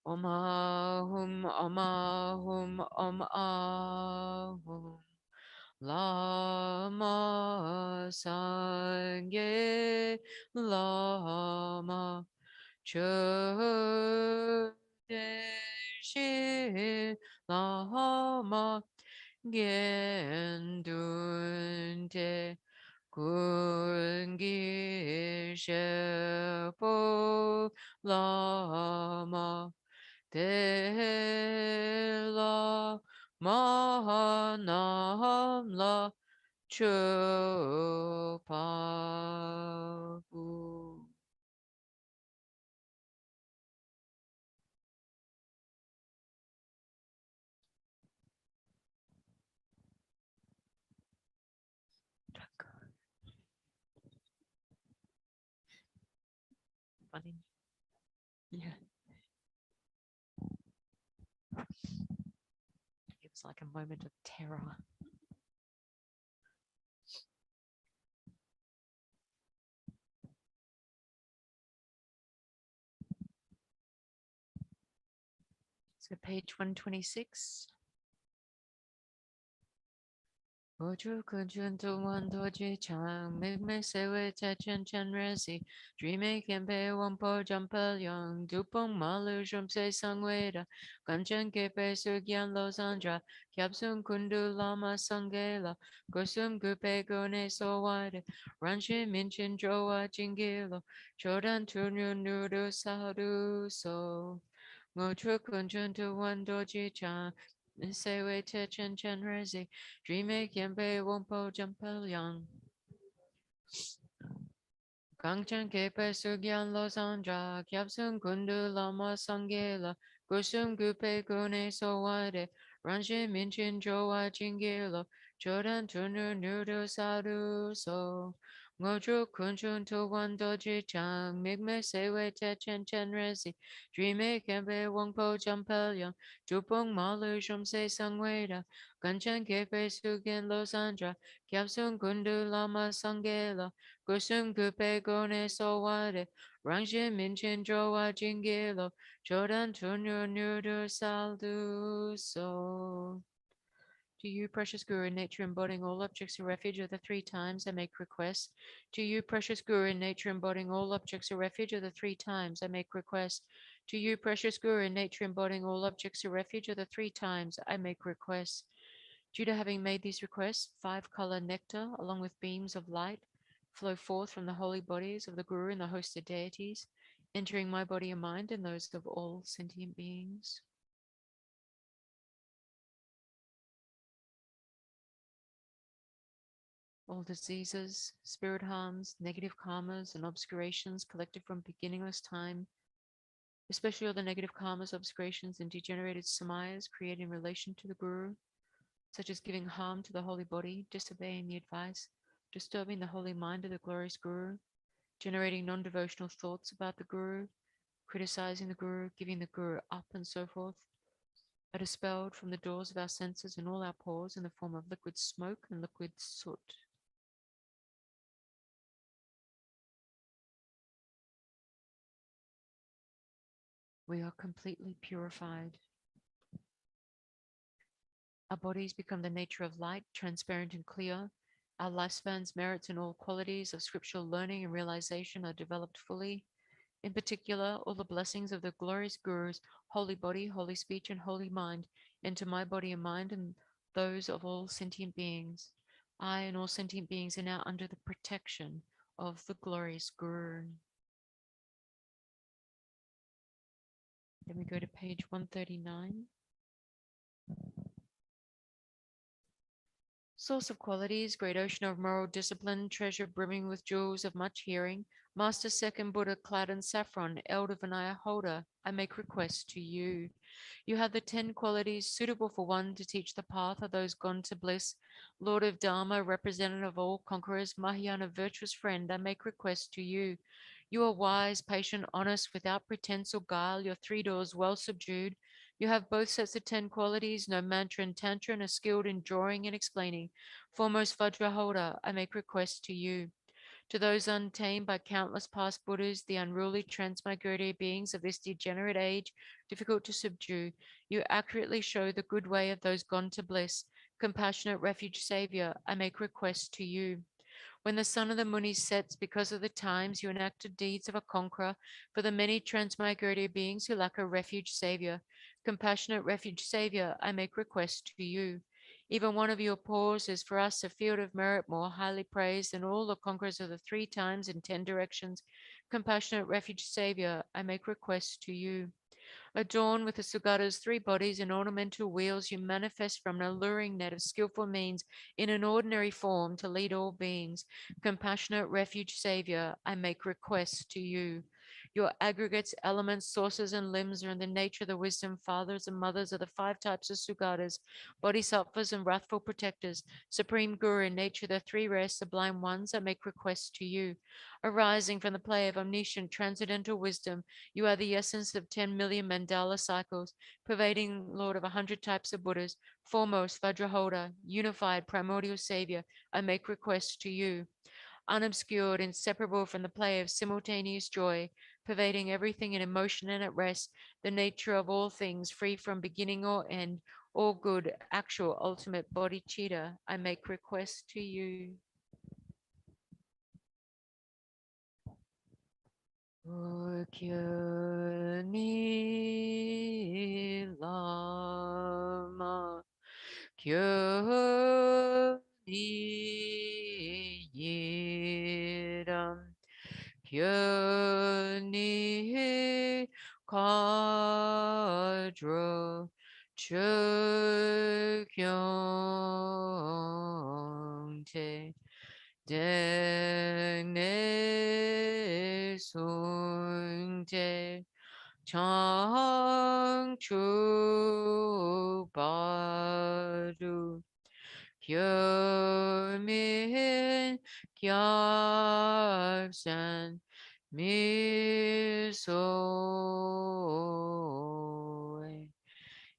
Om Ahum, Om Ahum, Om Ahum. Lama Sangye Lama Chodeshi Lama Gendunte Kungi Shepo Lama De La Mahanamla Chopa. funny. Yeah. It was like a moment of terror. So page 126. Oju kunjun tu wan doji chang, mig me sewe te chen chen resi, dreamy kempe wampo jumpel yang, dupong malu jum se sangweda, kanchen kepe sugyan lo sandra, kyapsum kundu lama sangela, gosum gupe gone so wide, ranchi minchin joa jingilo, chodan tunyu nudu sadu so. Mochu kunjun tu wan doji chang, sewe te chen chen resi, dreamy kempe wampo jumpel yang. Gangchen kepe sugyan lo sanja, kyapsum kundu lama sangela, kusum gupe gune so wade, ranjin minchin joa jingelo, jodan tunu nudu sadu so. Ngoju kunchun tu wan doji chang, migme sewe te chen chen resi, dreamy kempe wangpo jumpel yang, jupong malu shum se sangweda, ganchen kepe sugyan lo sanja, kyapsum kundu lama sangela, kusum kupe gone so wade, rangshin minchin joa jingilo, jodan tunyo nudu saldu so. To you, precious Guru, in nature embodying all objects of refuge of the three times, I make request. To you, precious Guru, in nature embodying all objects of refuge of the three times, I make request. To you, precious Guru, in nature embodying all objects of refuge of the three times, I make request. Due to having made these requests, 5-color nectar, along with beams of light, flow forth from the holy bodies of the Guru and the hosted deities, entering my body and mind and those of all sentient beings. All diseases, spirit harms, negative karmas, and obscurations collected from beginningless time, especially all the negative karmas, obscurations, and degenerated samayas created in relation to the Guru, such as giving harm to the holy body, disobeying the advice, disturbing the holy mind of the glorious Guru, generating non-devotional thoughts about the Guru, criticizing the Guru, giving the Guru up, and so forth, are dispelled from the doors of our senses and all our pores in the form of liquid smoke and liquid soot. We are completely purified. Our bodies become the nature of light, transparent and clear. Our lifespans, merits, and all qualities of scriptural learning and realization are developed fully. In particular, all the blessings of the glorious Guru's holy body, holy speech, and holy mind enter my body and mind and those of all sentient beings. I and all sentient beings are now under the protection of the glorious Guru. Then we go to page 139. Source of qualities, great ocean of moral discipline, treasure brimming with jewels of much hearing, Master Second Buddha clad in saffron, elder Vinaya holder, I make request to you. You have the 10 qualities suitable for one to teach the path of those gone to bliss. Lord of Dharma, representative of all conquerors, Mahayana virtuous friend, I make request to you. You are wise, patient, honest, without pretense or guile, your 3 doors well subdued. You have both sets of 10 qualities, no mantra and tantra, and are skilled in drawing and explaining. Foremost Vajra holder, I make request to you. To those untamed by countless past Buddhas, the unruly transmigratory beings of this degenerate age, difficult to subdue, you accurately show the good way of those gone to bliss. Compassionate refuge savior, I make request to you. When the sun of the Munis sets because of the times, you enacted deeds of a conqueror for the many transmigratory beings who lack a refuge savior. Compassionate refuge savior, I make request to you. Even one of your pores is for us a field of merit more highly praised than all the conquerors of the 3 times in 10 directions. Compassionate refuge savior, I make request to you. Adorned with the Sugata's 3 bodies and ornamental wheels, you manifest from an alluring net of skillful means in an ordinary form to lead all beings. Compassionate refuge savior, I make request to you. Your aggregates, elements, sources, and limbs are in the nature of the wisdom fathers and mothers of the 5 types of Sugatas, bodhisattvas, and wrathful protectors. Supreme Guru, in nature, the 3 rare sublime ones, I make requests to you. Arising from the play of omniscient transcendental wisdom, you are the essence of 10 million mandala cycles, pervading Lord of 100 types of Buddhas, foremost Vajrahoda, unified primordial Savior, I make requests to you. Unobscured, inseparable from the play of simultaneous joy, pervading everything in emotion and at rest, the nature of all things, free from beginning or end, all good, actual, ultimate bodhicitta, I make request to you. Kyo ni lama, kyo ni yiram, kyo ni kadro, chokyong te. Dene sungte changchu badu kyomin kyabsan miso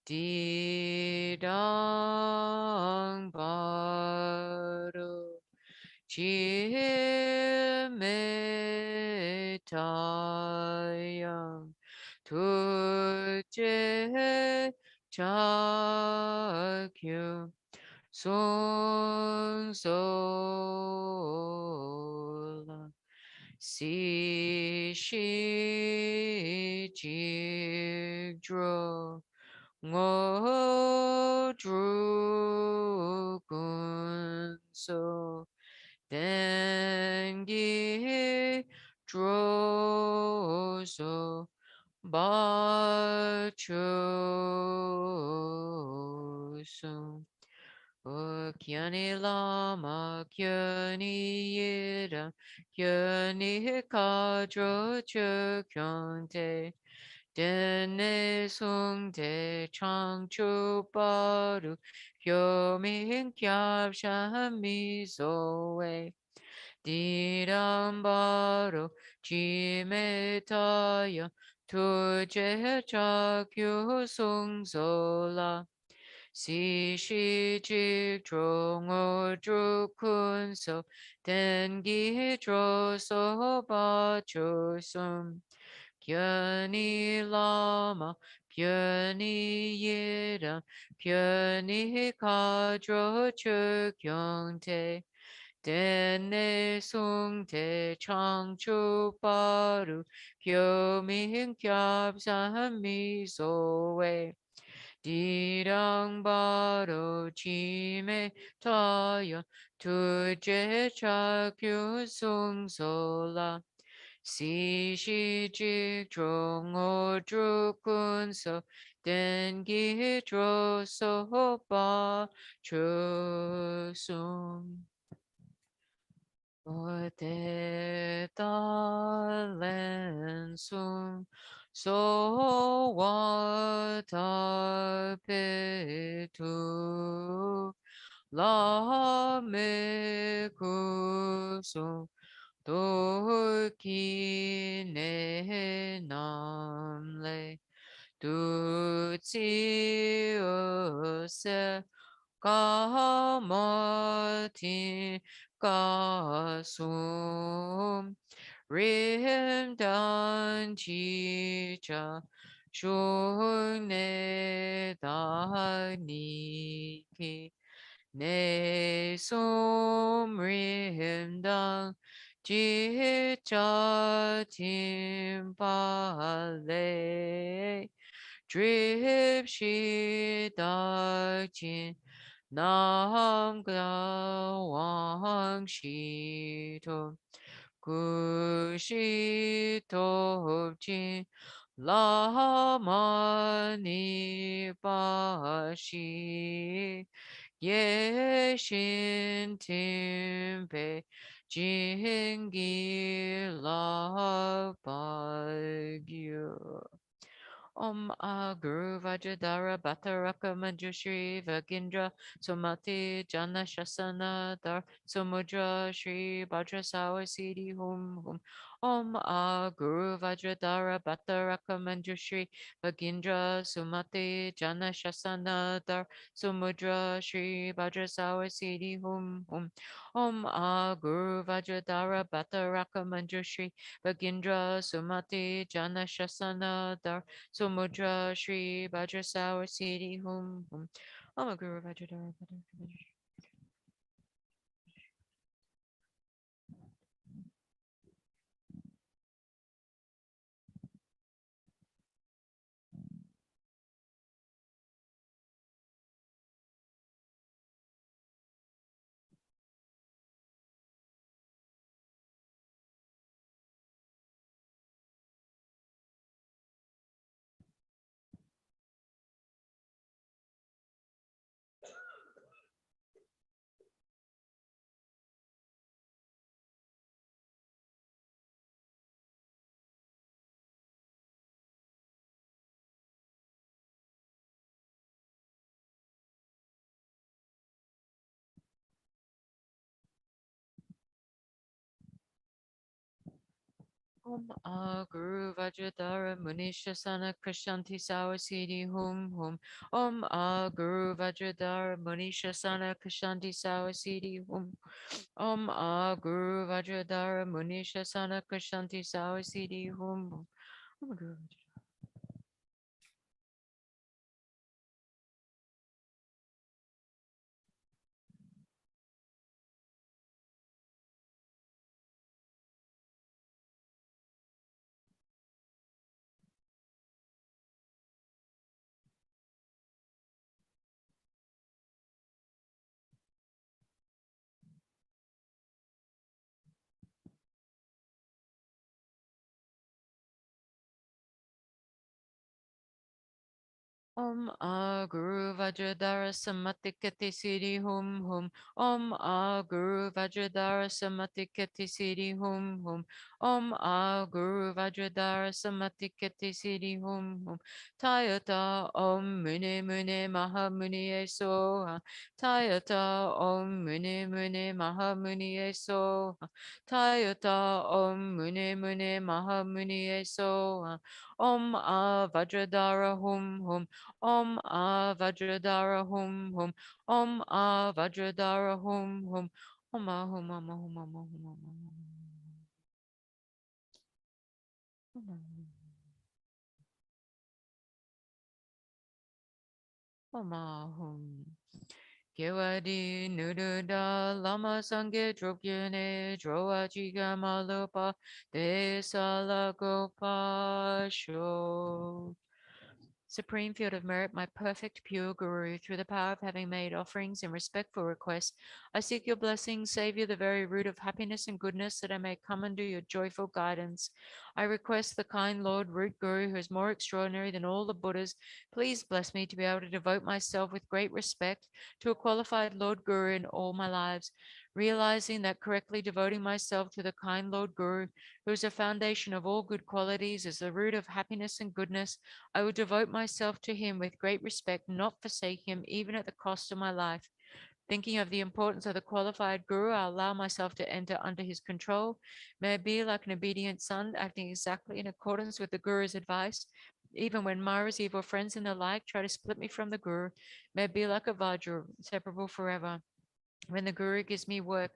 didang badu Chimetayam Tuje Chakyu Sung Sola Si Shi Jigdro Ngo Dru Gun So Dengi droso bachoso. Kyani lama kyani yira kyani kadro chokyonte. Dene sungte changchu baru kyomin kyab shami zoe. Dirambaro Chimetaya Tuje Chakyu Sung Sola Si Shi Jik Trongo Drukun So Dengi Dro So Ba Cho Sum Kyani Lama Kyani Yira Kyani Kadro Chukyong Te Dene sung te chang chu paru kyo min kyab san mi so we dirang baro chi me taya tu je cha kyu sung so la si shi ji trong o dru kun so den gi dro so ba chu sung Te talen sum so wa ta pe tu la me ku sum do ki ne nam le du ci o se ka ma ti ka sum rim dan chi cha shung ne da ni ki ne sum rim dan chi cha tim pa le drip shi da jin nam ga wang shi to gu shi to jin la ma ni ba shi ye shin tim pe Jingi La Bagyo. Om Guru Vajradhara Bhattaraka Manjushri Vagindra Somati Jana Shasana Dar Samudra Shri Bhadrasawa Siddhi Hum Hum. Om Guru Vajradhara Bhattaraka Manjushri Vagindra Sumati Jana Shasana Dar Samudra Shri Bhadrasawa Siddhi Hum Hum. Om Guru Vajradhara Bhattaraka Manjushri Vagindra Sumati Jana Shasana Dar Samudra Shri Vajrasawa Siddhi Hum Hum. Om Guru Vajradhara. Om Guru Vajradhara Munisha Sana Krishanti Sawa Siddhi Hum Hum. Om Guru Vajradhara Munisha Sana Krishanti Sawa Siddhi Hum. Om Guru Vajradhara Munisha Sana Krishanti Sawa Siddhi Hum Hum. Om Guru Om Guru Vajradhara Samatikati Siddhi Hum Hum. Om Guru Vajradhara Samatikati Siddhi Hum Hum. Om Guru Vajradhara Samatikati Siddhi Hum Hum. Tayata Om Mune Mune Maha Muni Soha. Tayata Om Mune Mune Maha Muni Soha. Tayata Om Mune Mune Maha Muni Soha. Om Vajradhara Hum Hum. Om Vajradhara Hum Hum. Om Vajradhara Hum Hum. Om Hum Hum Hum Hum Hum Hum. Om Hum. Gewadi Nududa Lama Sange Drogyane Droajiga Malupa Desala Gopa Sho. Supreme field of merit, my perfect pure Guru, through the power of having made offerings in respectful request, I seek your blessing, Savior, the very root of happiness and goodness, that I may come under your joyful guidance. I request the kind Lord Root Guru, who is more extraordinary than all the Buddhas, please bless me to be able to devote myself with great respect to a qualified Lord Guru in all my lives, realizing that correctly devoting myself to the kind Lord Guru, who is the foundation of all good qualities, is the root of happiness and goodness, I will devote myself to him with great respect, not forsake him even at the cost of my life. Thinking of the importance of the qualified guru, I allow myself to enter under his control. May I be like an obedient son, acting exactly in accordance with the guru's advice. Even when Mara's evil friends and the like try to split me from the guru, may I be like a Vajra, inseparable forever. When the guru gives me work,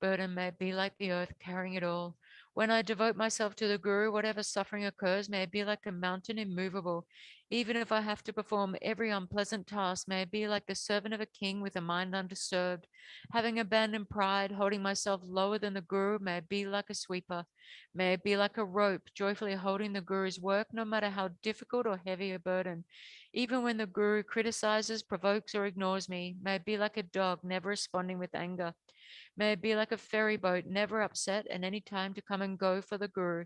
burden may be like the earth carrying it all. When I devote myself to the Guru, whatever suffering occurs may be like a mountain immovable. Even if I have to perform every unpleasant task, may I be like the servant of a king with a mind undisturbed. Having abandoned pride, holding myself lower than the Guru, may I be like a sweeper. May I be like a rope, joyfully holding the Guru's work, no matter how difficult or heavy a burden. Even when the Guru criticizes, provokes, or ignores me, may I be like a dog, never responding with anger. May it be like a ferry boat, never upset, and any time to come and go for the Guru.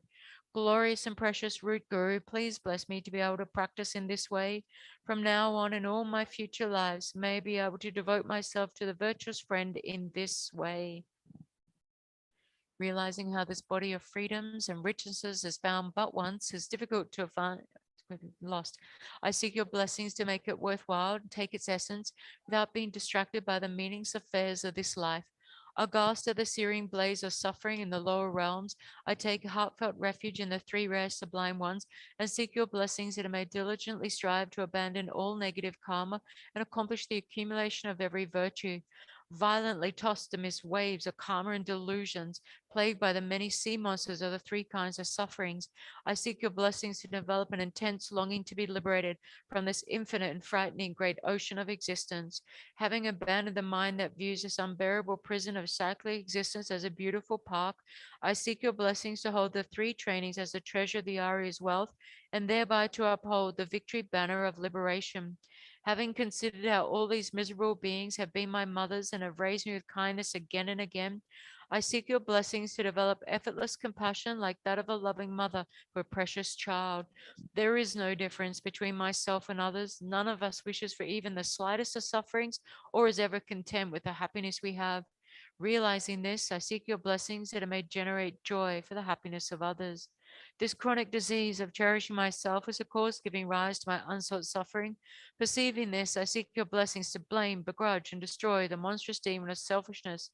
Glorious and precious root Guru, please bless me to be able to practice in this way. From now on in all my future lives, may I be able to devote myself to the virtuous friend in this way. realizing how this body of freedoms and richnesses is found but once is difficult to lost. I seek your blessings to make it worthwhile and take its essence without being distracted by the meaningless affairs of this life. Aghast at the searing blaze of suffering in the lower realms, I take heartfelt refuge in the three rare sublime ones and seek your blessings that I may diligently strive to abandon all negative karma and accomplish the accumulation of every virtue. Violently tossed amidst waves of karma and delusions, plagued by the many sea monsters of the three kinds of sufferings, I seek your blessings to develop an intense longing to be liberated from this infinite and frightening great ocean of existence. Having abandoned the mind that views this unbearable prison of cyclic existence as a beautiful park, I seek your blessings to hold the three trainings as the treasure of the Arya's wealth, and thereby to uphold the victory banner of liberation. Having considered how all these miserable beings have been my mothers and have raised me with kindness again and again, I seek your blessings to develop effortless compassion like that of a loving mother for a precious child. There is no difference between myself and others. None of us wishes for even the slightest of sufferings or is ever content with the happiness we have. Realizing this, I seek your blessings that it may generate joy for the happiness of others. This chronic disease of cherishing myself is a cause giving rise to my unsought suffering. Perceiving this, I seek your blessings to blame, begrudge, and destroy the monstrous demon of selfishness.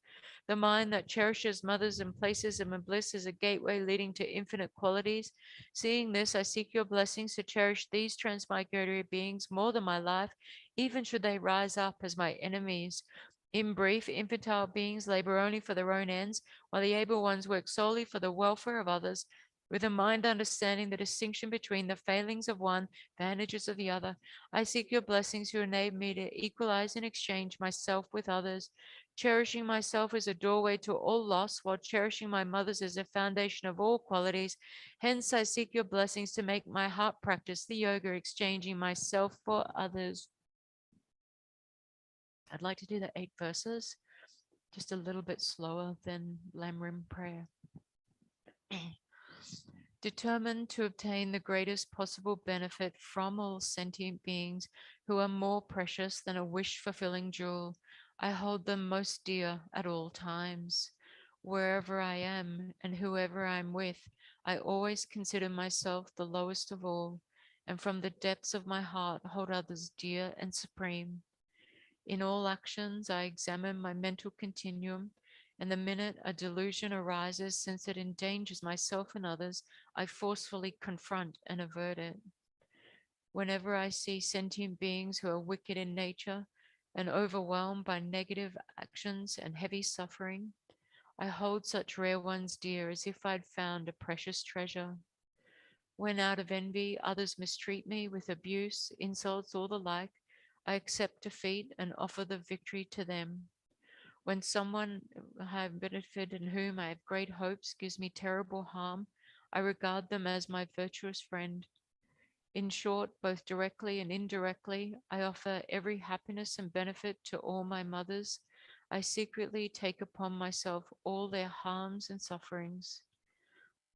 The mind that cherishes mothers and places them in bliss is a gateway leading to infinite qualities. Seeing this, I seek your blessings to cherish these transmigratory beings more than my life, even should they rise up as my enemies. In brief, infantile beings labor only for their own ends, while the able ones work solely for the welfare of others. With a mind understanding the distinction between the failings of one, advantages of the other, I seek your blessings to enable me to equalize and exchange myself with others. Cherishing myself is a doorway to all loss, while cherishing my mothers is a foundation of all qualities. Hence, I seek your blessings to make my heart practice the yoga, exchanging myself for others. I'd like to do the 8 verses, just a little bit slower than Lamrim prayer. Determined to obtain the greatest possible benefit from all sentient beings who are more precious than a wish-fulfilling jewel, I hold them most dear at all times. Wherever I am and whoever I am with, I always consider myself the lowest of all, and from the depths of my heart hold others dear and supreme. In all actions, I examine my mental continuum, and the minute a delusion arises, since it endangers myself and others, I forcefully confront and avert it. Whenever I see sentient beings who are wicked in nature and overwhelmed by negative actions and heavy suffering, I hold such rare ones dear as if I'd found a precious treasure. When out of envy others mistreat me with abuse, insults, or the like, I accept defeat and offer the victory to them. When someone I have benefited and whom I have great hopes gives me terrible harm, I regard them as my virtuous friend. In short, both directly and indirectly, I offer every happiness and benefit to all my mothers. I secretly take upon myself all their harms and sufferings.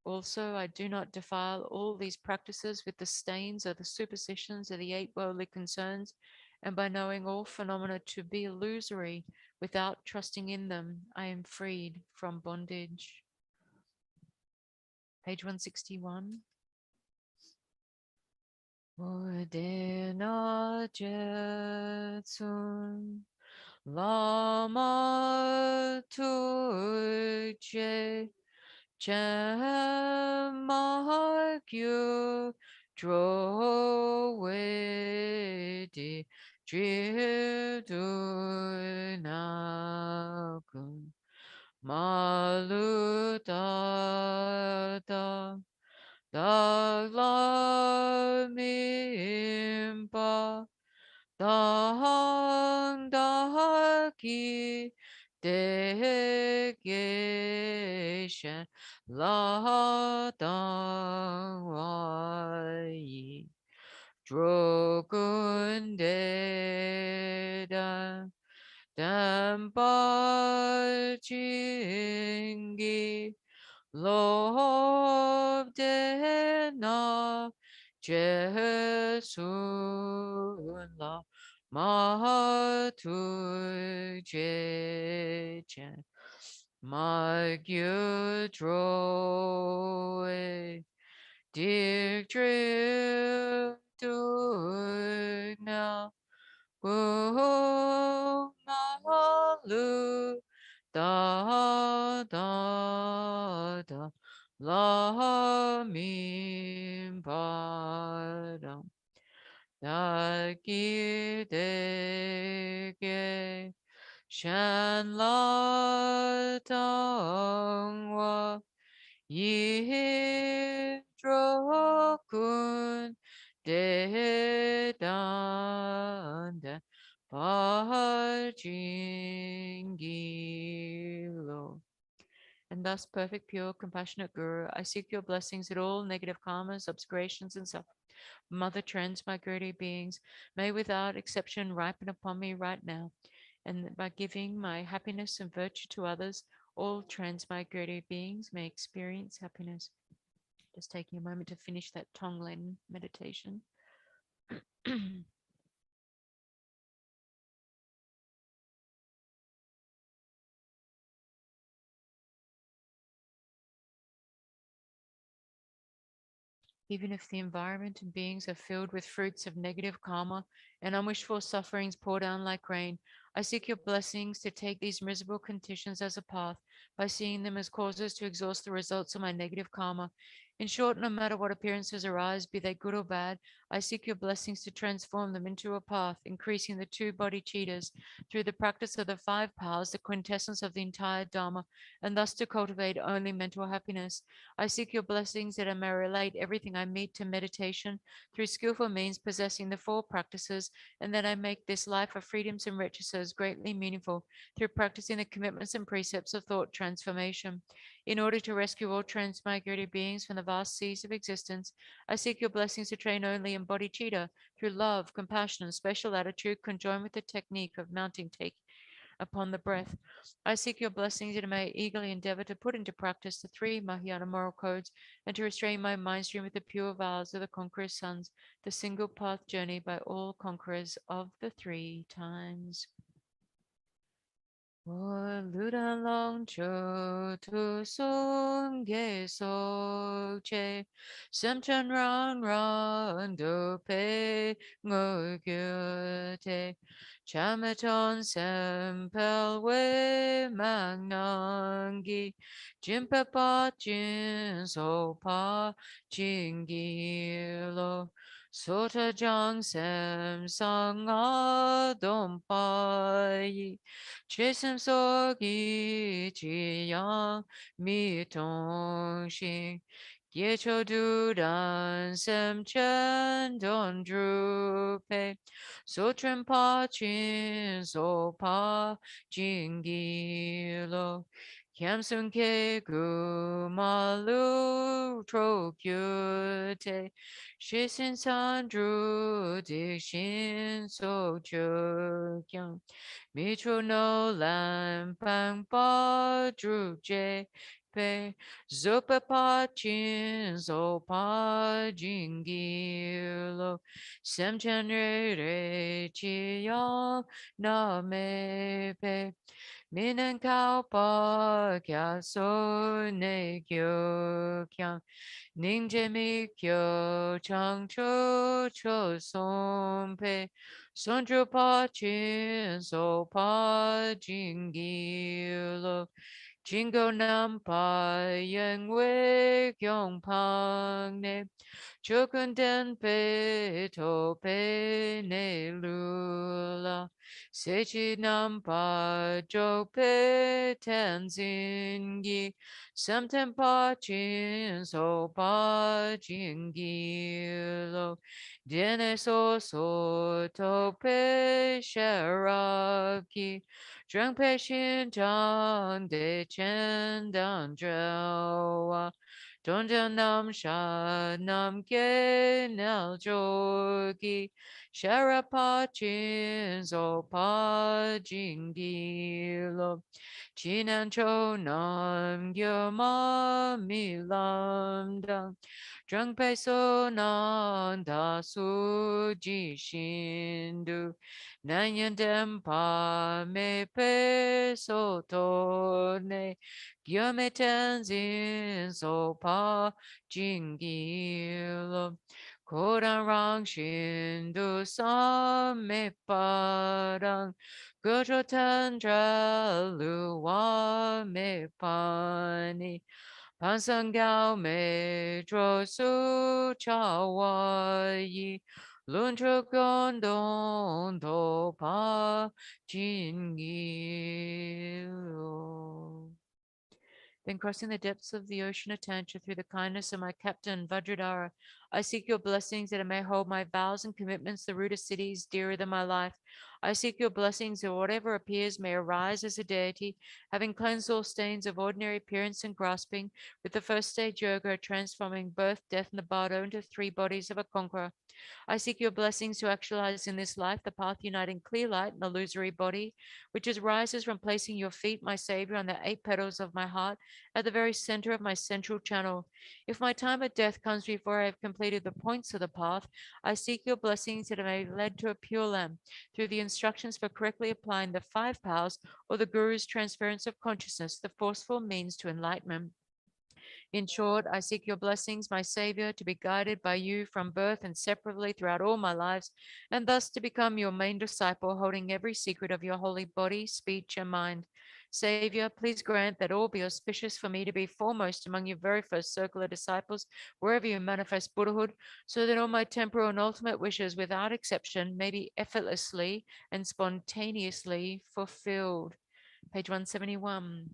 Also, I do not defile all these practices with the stains or the superstitions of the 8 worldly concerns, and by knowing all phenomena to be illusory, without trusting in them, I am freed from bondage. Page 161. Ordena jetsun Lama Turje Chamakyu Drowedi Jidunakun Malutata Daglamimpa Dang Daki Degeshan La Dang Wai Drogundeda Dambal Jingi Lobdena Jesulla Mahatu Jejen Magyu droe dik drill do now wo malu da la min pa da gi de ge shan la dong wa yi zhuo kun de dan de pa jing gi lo. And thus, perfect, pure, compassionate Guru, I seek your blessings that all negative karmas, obscurations, and suffering, Mother transmigrating beings, may without exception ripen upon me right now, and that by giving my happiness and virtue to others, all transmigrating beings may experience happiness. Just taking a moment to finish that Tonglen meditation. Even if the environment and beings are filled with fruits of negative karma and unwished for sufferings pour down like rain, I seek your blessings to take these miserable conditions as a path by seeing them as causes to exhaust the results of my negative karma. In short, no matter what appearances arise, be they good or bad, I seek your blessings to transform them into a path, increasing the two body cheetahs through the practice of the five powers, the quintessence of the entire Dharma, and thus to cultivate only mental happiness. I seek your blessings that I may relate everything I meet to meditation through skillful means possessing the four practices, and that I make this life of freedoms and riches greatly meaningful through practicing the commitments and precepts of thought transformation. In order to rescue all transmigrated beings from the vast seas of existence, I seek your blessings to train only in bodhicitta through love, compassion, and special attitude conjoined with the technique of mounting take upon the breath. I seek your blessings that I may eagerly endeavor to put into practice the three Mahayana moral codes and to restrain my mind stream with the pure vows of the conqueror's sons, the single path journey by all conquerors of the three times. Ludan long cho tu sung ge so che sem chen ran do pe ngo gyu te chamaton sem pel we mang nang gi jin pa pa jin so pa jin gi lo sota jang sem sang a dom pa yi Jason Sogi Jiang Mi Tong Xing Ye Chou Du Dan Sem Chen Don Dru Pei So Chen Pa Chin So Pa Jing Gi Lo Kiam Sun Ke Gu Ma Lu Tro Kyu Te Shi Sin San Dru Di Xin So Chu Kyang Mitro no lan pang pa dru je pe zopa pa chin zo pa jing gi lo sem chen re chi yang na me pe minan kao pa kya so ne kyo kyang ning je mi kyo chang cho cho som pe son tru pa chin so pa jing gi lo jingo nam pa yen we kyong pang ne chukun den pe to pe ne lu la se chi nam pa jo pe ten zin gi sam ten pa chin so pa jing gi lo Diene so so to pe sharaki Zhang pe xin zhang de chen dan zhao Dong zhang nam sha nam ge nal jogi Sharapa chin zo pa jing gi lo Chinan cho nam gyo ma mi lam dang Drang peso nanda suji shindu. Nanyan dempa me peso tone. Gyame tenzin sopa jingilo. Kodan rang shindu samme padang. Gojo tendra luwa me pani. Pansangao me dro su cha wa yi. Lun tru don do pa jin gi lo. Then crossing the depths of the ocean of Tantra through the kindness of my captain Vajradhara, I seek your blessings that I may hold my vows and commitments, the root of cities dearer than my life. I seek your blessings that whatever appears may arise as a deity, having cleansed all stains of ordinary appearance and grasping, with the first stage yoga transforming birth, death, and the bardo into three bodies of a conqueror. I seek your blessings to actualize in this life the path uniting clear light and illusory body, which arises from placing your feet, my Savior, on the eight petals of my heart at the very center of my central channel. If my time of death comes before I have completed the points of the path, I seek your blessings that I may be led to a pure lamb through the instructions for correctly applying the five powers or the Guru's transference of consciousness, the forceful means to enlightenment. In short, I seek your blessings, my Savior, to be guided by you from birth and separately throughout all my lives, and thus to become your main disciple, holding every secret of your holy body, speech, and mind. Savior, please grant that all be auspicious for me to be foremost among your very first circle of disciples, wherever you manifest Buddhahood, so that all my temporal and ultimate wishes, without exception, may be effortlessly and spontaneously fulfilled. Page 171.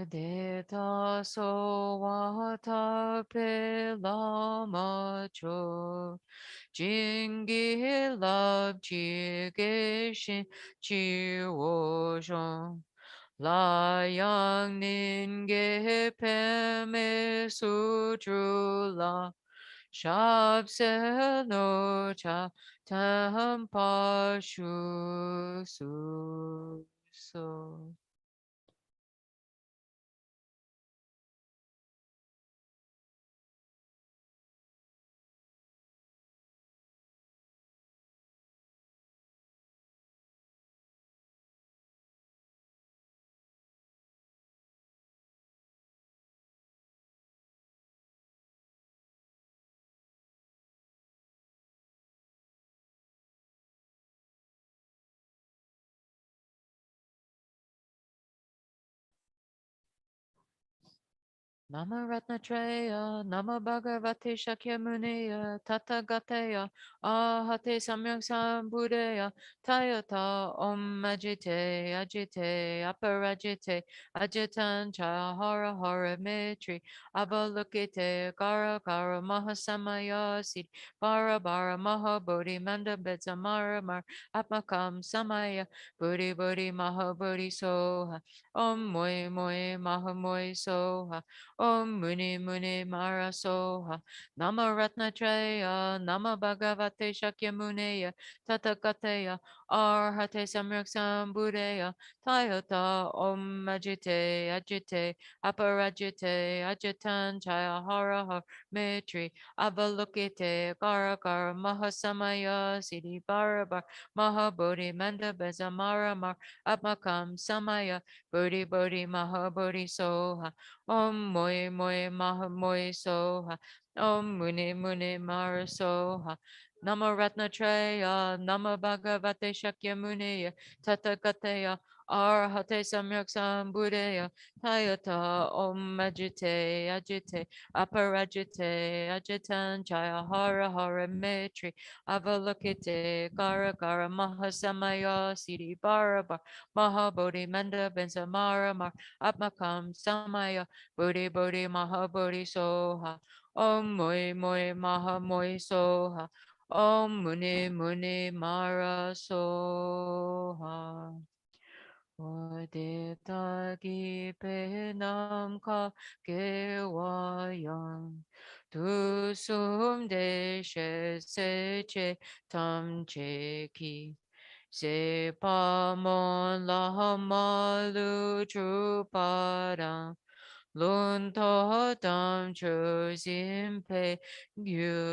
Deta so wata pe lama cho jingi lab chi ge shin chi wo shong la yang nin ge pe me su tru la shab se no cha tam pa shu su so. Nama Ratnatraya, Nama Bhagavate Shakyamuneya, Tathagateya, Ahate Samyak Sambuddhaya, Tayata Om Ajite, Ajite, Aparajite, Ajitan Chahara Hara Metri, Avalokite, Kara Kara Mahasamaya Sid, Bara Bara Mahabodhi, Manda Betsamara Mar, Atmakam Samaya, Bodhi Bodhi Mahabodhi Soha, Om Moy Moy Mahamoy Soha. Om Muni Muni Mara Soha Nama Ratnatraya Nama Bhagavate Shakyamuneya Tatakateya Arhate Samyak Sambuddhaya Tayata Om Ajite Ajite Aparajite Ajitan Chaya Hara Har Metri Avalokite Kara Kara Mahasamaya Siddhi Barabar Mahabodhi Manda Bezamara Mar Atmakam Samaya Bodhi Bodhi Mahabodhi Soha Om Moy Moy Maha Moy Soha. Om Muni Muni Mara Soha. Nama Ratnatraya, Nama Bhagavate Shakyamuni, Tatagateya, Arhate Samyak Sambuddhaya, Tayata Om Ajite, Ajite, Aparajite, Ajitan Jaya Hara Hara Metri, Avalokite, Gara Gara Mahasamaya, Siddhi Baraba, Mahabodhi Manda Bensamara Mar, Atmakam Samaya, Bodhi Bodhi Maha Bodhi Soha. Om Moi Moi Maha Moi Soha. Om Muni Muni Mara Soha. Odeta gi pe nam ka ge wa yang. Tu sum de she se che tam che ki. Se pa mon la ma lu tru pa Lun to tam chu sim pe gyurung.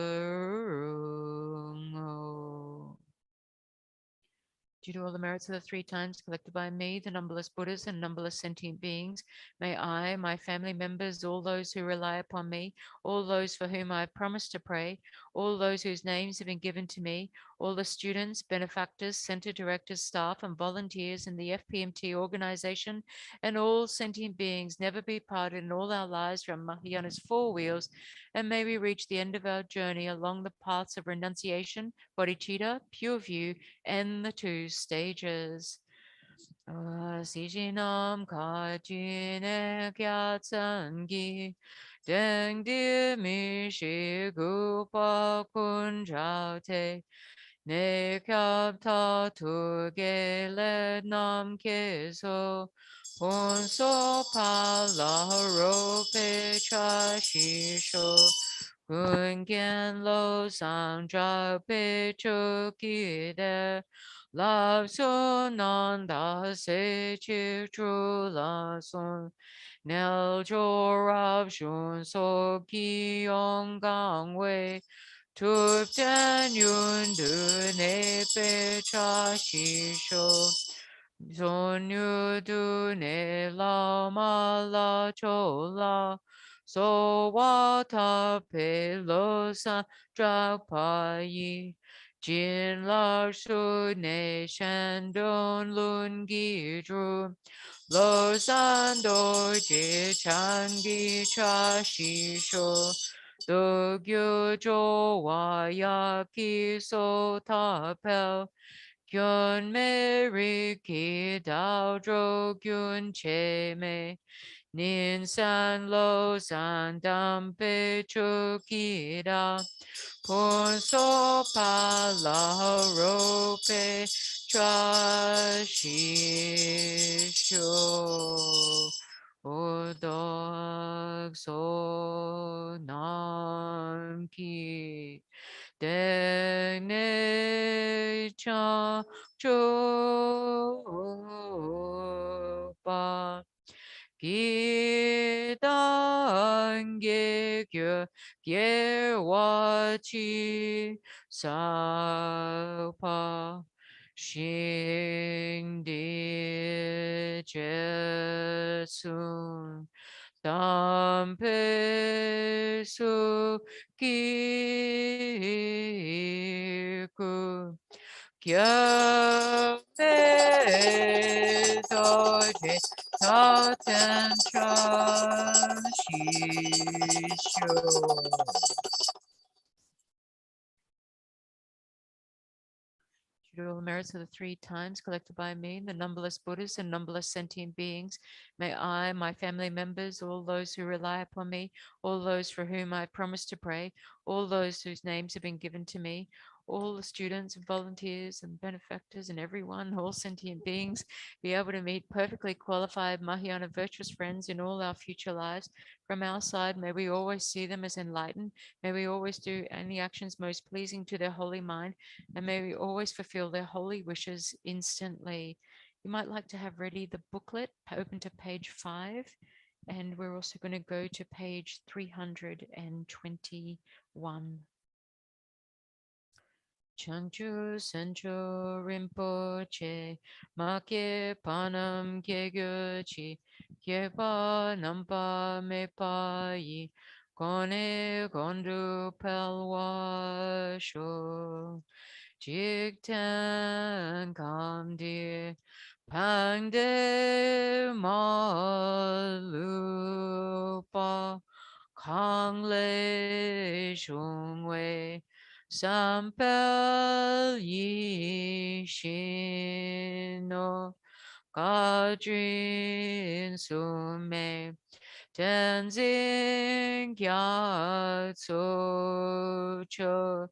Due to all the merits of the 3 times collected by me, the numberless Buddhas and numberless sentient beings, may I, my family members, all those who rely upon me, all those for whom I have promised to pray, all those whose names have been given to me, all the students, benefactors, center directors, staff, and volunteers in the FPMT organization, and all sentient beings never be parted in all our lives from Mahayana's 4 wheels, and may we reach the end of our journey along the paths of renunciation, bodhicitta, pure view, and the 2 stages. Sijinam kajine gyatsangi deng di mi shi gu pa kun jao te ne kyab ta tu ge le nam ke so pon so pa la ro pe cha shi sho kun gen lo sang ja pe chu ki de love so non da se chi tru la son nel jo rab shun so ki yong gang wei tup ten yun du ne pe cha shi sho zon yu du ne la ma la cho la so wa ta pe lo sa tra pa yi jin la shu ne shan don lun gi zhu lo san do ji chan gi cha shi sho do gyu jo wa ya ki so ta pel kyun me ri ki dao zhou gyun che me nin san lo san dam pe chu ki da pon so pa la ro pe tra shi sho o dog so nam ki Deng ne cha chopa ki dan ge gye gye wa chi sa pa xing di je sun tam pe su ki ku kya me do je ta ten cha shi shu. Due to all the merits of the 3 times collected by me, the numberless Buddhas and numberless sentient beings, may I, my family members, all those who rely upon me, all those for whom I promise to pray, all those whose names have been given to me, all the students and volunteers and benefactors and everyone, all sentient beings, be able to meet perfectly qualified Mahayana virtuous friends in all our future lives. From our side, may we always see them as enlightened. May we always do any actions most pleasing to their holy mind, and may we always fulfill their holy wishes instantly. You might like to have ready the booklet, open to page 5, and we're also going to go to page 321. Chanchu Sencho Rinpoche Make Panam Kyegyochi Kyeba Nampa Mepa Yi Kone Gondu Pelwa Sho Jigten Kamdir Pangde Malupa Kangle Shungwei Sampel Yi Shino Kadrin Sume Tenzin Gyatso Cho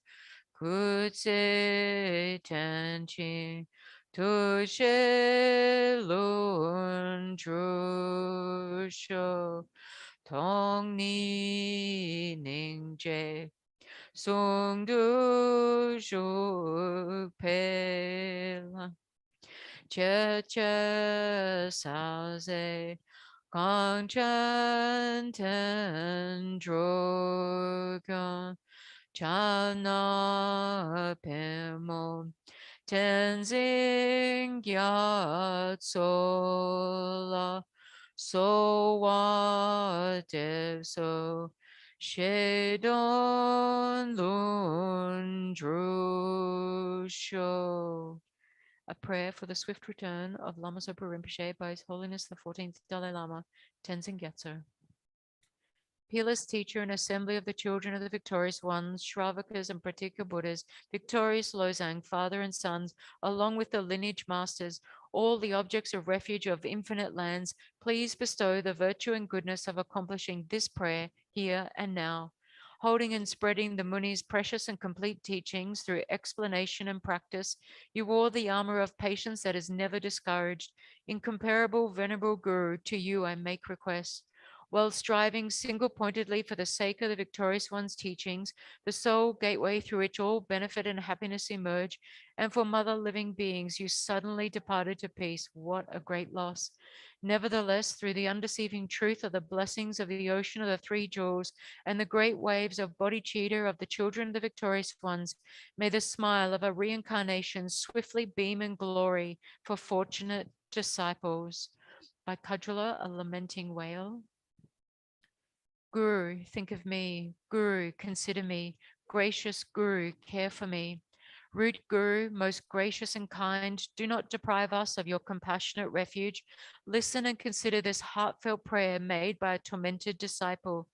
Kutse Tenchin Tushe Lun Drusho Tong Ni Ning Je Song Du Shu Pe La Che Che Sao Ze Gongchen ten drogon chana pimo tenzing gyat sola so wa dev so shedon lun dru sho. A prayer for the swift return of Lama Zopa Rinpoche by His Holiness the 14th Dalai Lama, Tenzin Gyatso. Peerless teacher and assembly of the children of the victorious ones, Shravakas and Pratika Buddhas, victorious Losang, father and sons, along with the lineage masters, all the objects of refuge of infinite lands, please bestow the virtue and goodness of accomplishing this prayer here and now. Holding and spreading the Muni's precious and complete teachings through explanation and practice, you wore the armor of patience that is never discouraged. Incomparable, venerable Guru, to you I make request. While striving single-pointedly for the sake of the victorious one's teachings, the sole gateway through which all benefit and happiness emerge, and for mother living beings, you suddenly departed to peace. What a great loss. Nevertheless, through the undeceiving truth of the blessings of the ocean of the three jewels and the great waves of bodhicitta of the children of the victorious ones, may the smile of a reincarnation swiftly beam in glory for fortunate disciples. By Kudrula, a lamenting wail. Guru, think of me. Guru, consider me. Gracious Guru, care for me. Root Guru, most gracious and kind, do not deprive us of your compassionate refuge. Listen and consider this heartfelt prayer made by a tormented disciple.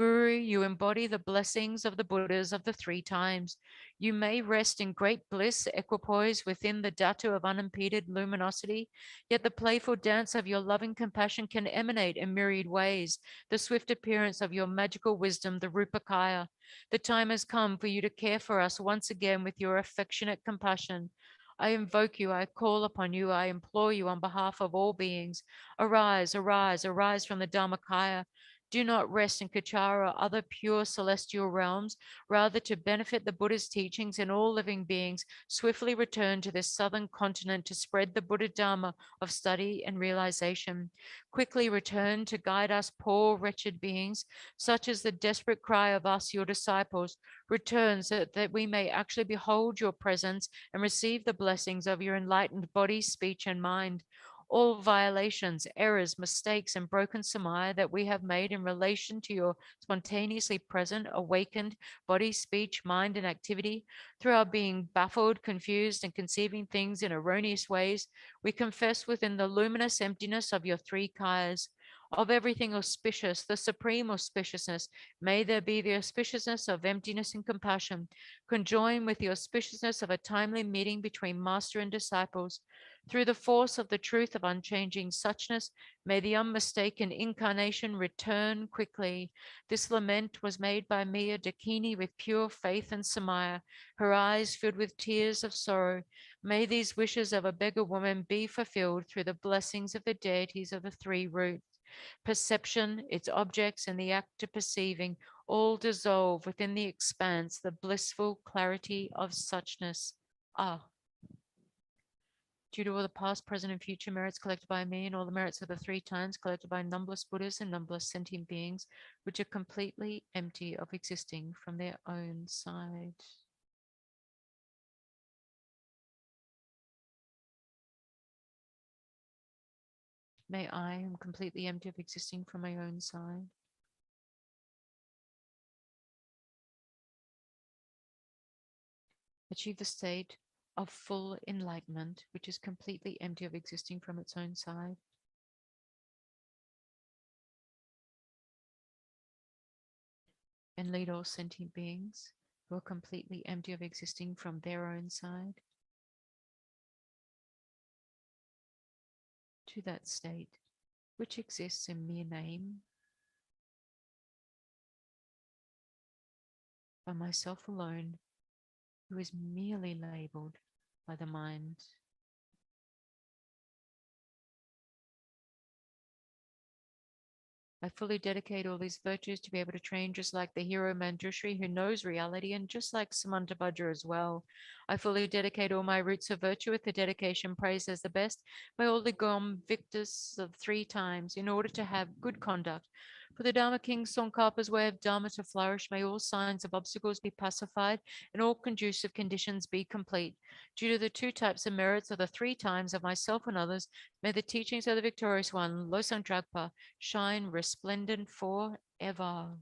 Guru, you embody the blessings of the Buddhas of the three times. You may rest in great bliss, equipoise within the dhatu of unimpeded luminosity, yet the playful dance of your loving compassion can emanate in myriad ways. The swift appearance of your magical wisdom, the Rupakaya. The time has come for you to care for us once again with your affectionate compassion. I invoke you, I call upon you, I implore you on behalf of all beings. Arise, arise, arise from the Dharmakaya. Do not rest in Kachara or other pure celestial realms. Rather, to benefit the Buddha's teachings and all living beings, swiftly return to this southern continent to spread the Buddha Dharma of study and realization. Quickly return to guide us poor, wretched beings, such as the desperate cry of us, your disciples. Return so that we may actually behold your presence and receive the blessings of your enlightened body, speech, and mind. All violations, errors, mistakes, and broken samaya that we have made in relation to your spontaneously present, awakened body, speech, mind, and activity, through our being baffled, confused, and conceiving things in erroneous ways, we confess within the luminous emptiness of your three kayas. Of everything auspicious, the supreme auspiciousness, may there be the auspiciousness of emptiness and compassion, conjoined with the auspiciousness of a timely meeting between master and disciples. Through the force of the truth of unchanging suchness, may the unmistaken incarnation return quickly. This lament was made by Mia Dakini with pure faith and samaya, her eyes filled with tears of sorrow. May these wishes of a beggar woman be fulfilled through the blessings of the deities of the three roots. Perception, its objects, and the act of perceiving all dissolve within the expanse, the blissful clarity of suchness. Ah, due to all the past, present, and future merits collected by me and all the merits of the three times collected by numberless Buddhas and numberless sentient beings, which are completely empty of existing from their own side. May I am completely empty of existing from my own side. Achieve the state of full enlightenment, which is completely empty of existing from its own side. And lead all sentient beings who are completely empty of existing from their own side to that state which exists in mere name by myself alone, who is merely labeled by the mind. I fully dedicate all these virtues to be able to train just like the hero Manjushri who knows reality and just like Samantabhadra as well. I fully dedicate all my roots of virtue with the dedication praised as the best by all the Gom victors of 3 times in order to have good conduct. For the Dharma King Tsongkhapa's way of Dharma to flourish, may all signs of obstacles be pacified and all conducive conditions be complete. Due to the 2 types of merits of the 3 times of myself and others, may the teachings of the victorious one, Losang Dragpa, shine resplendent forever.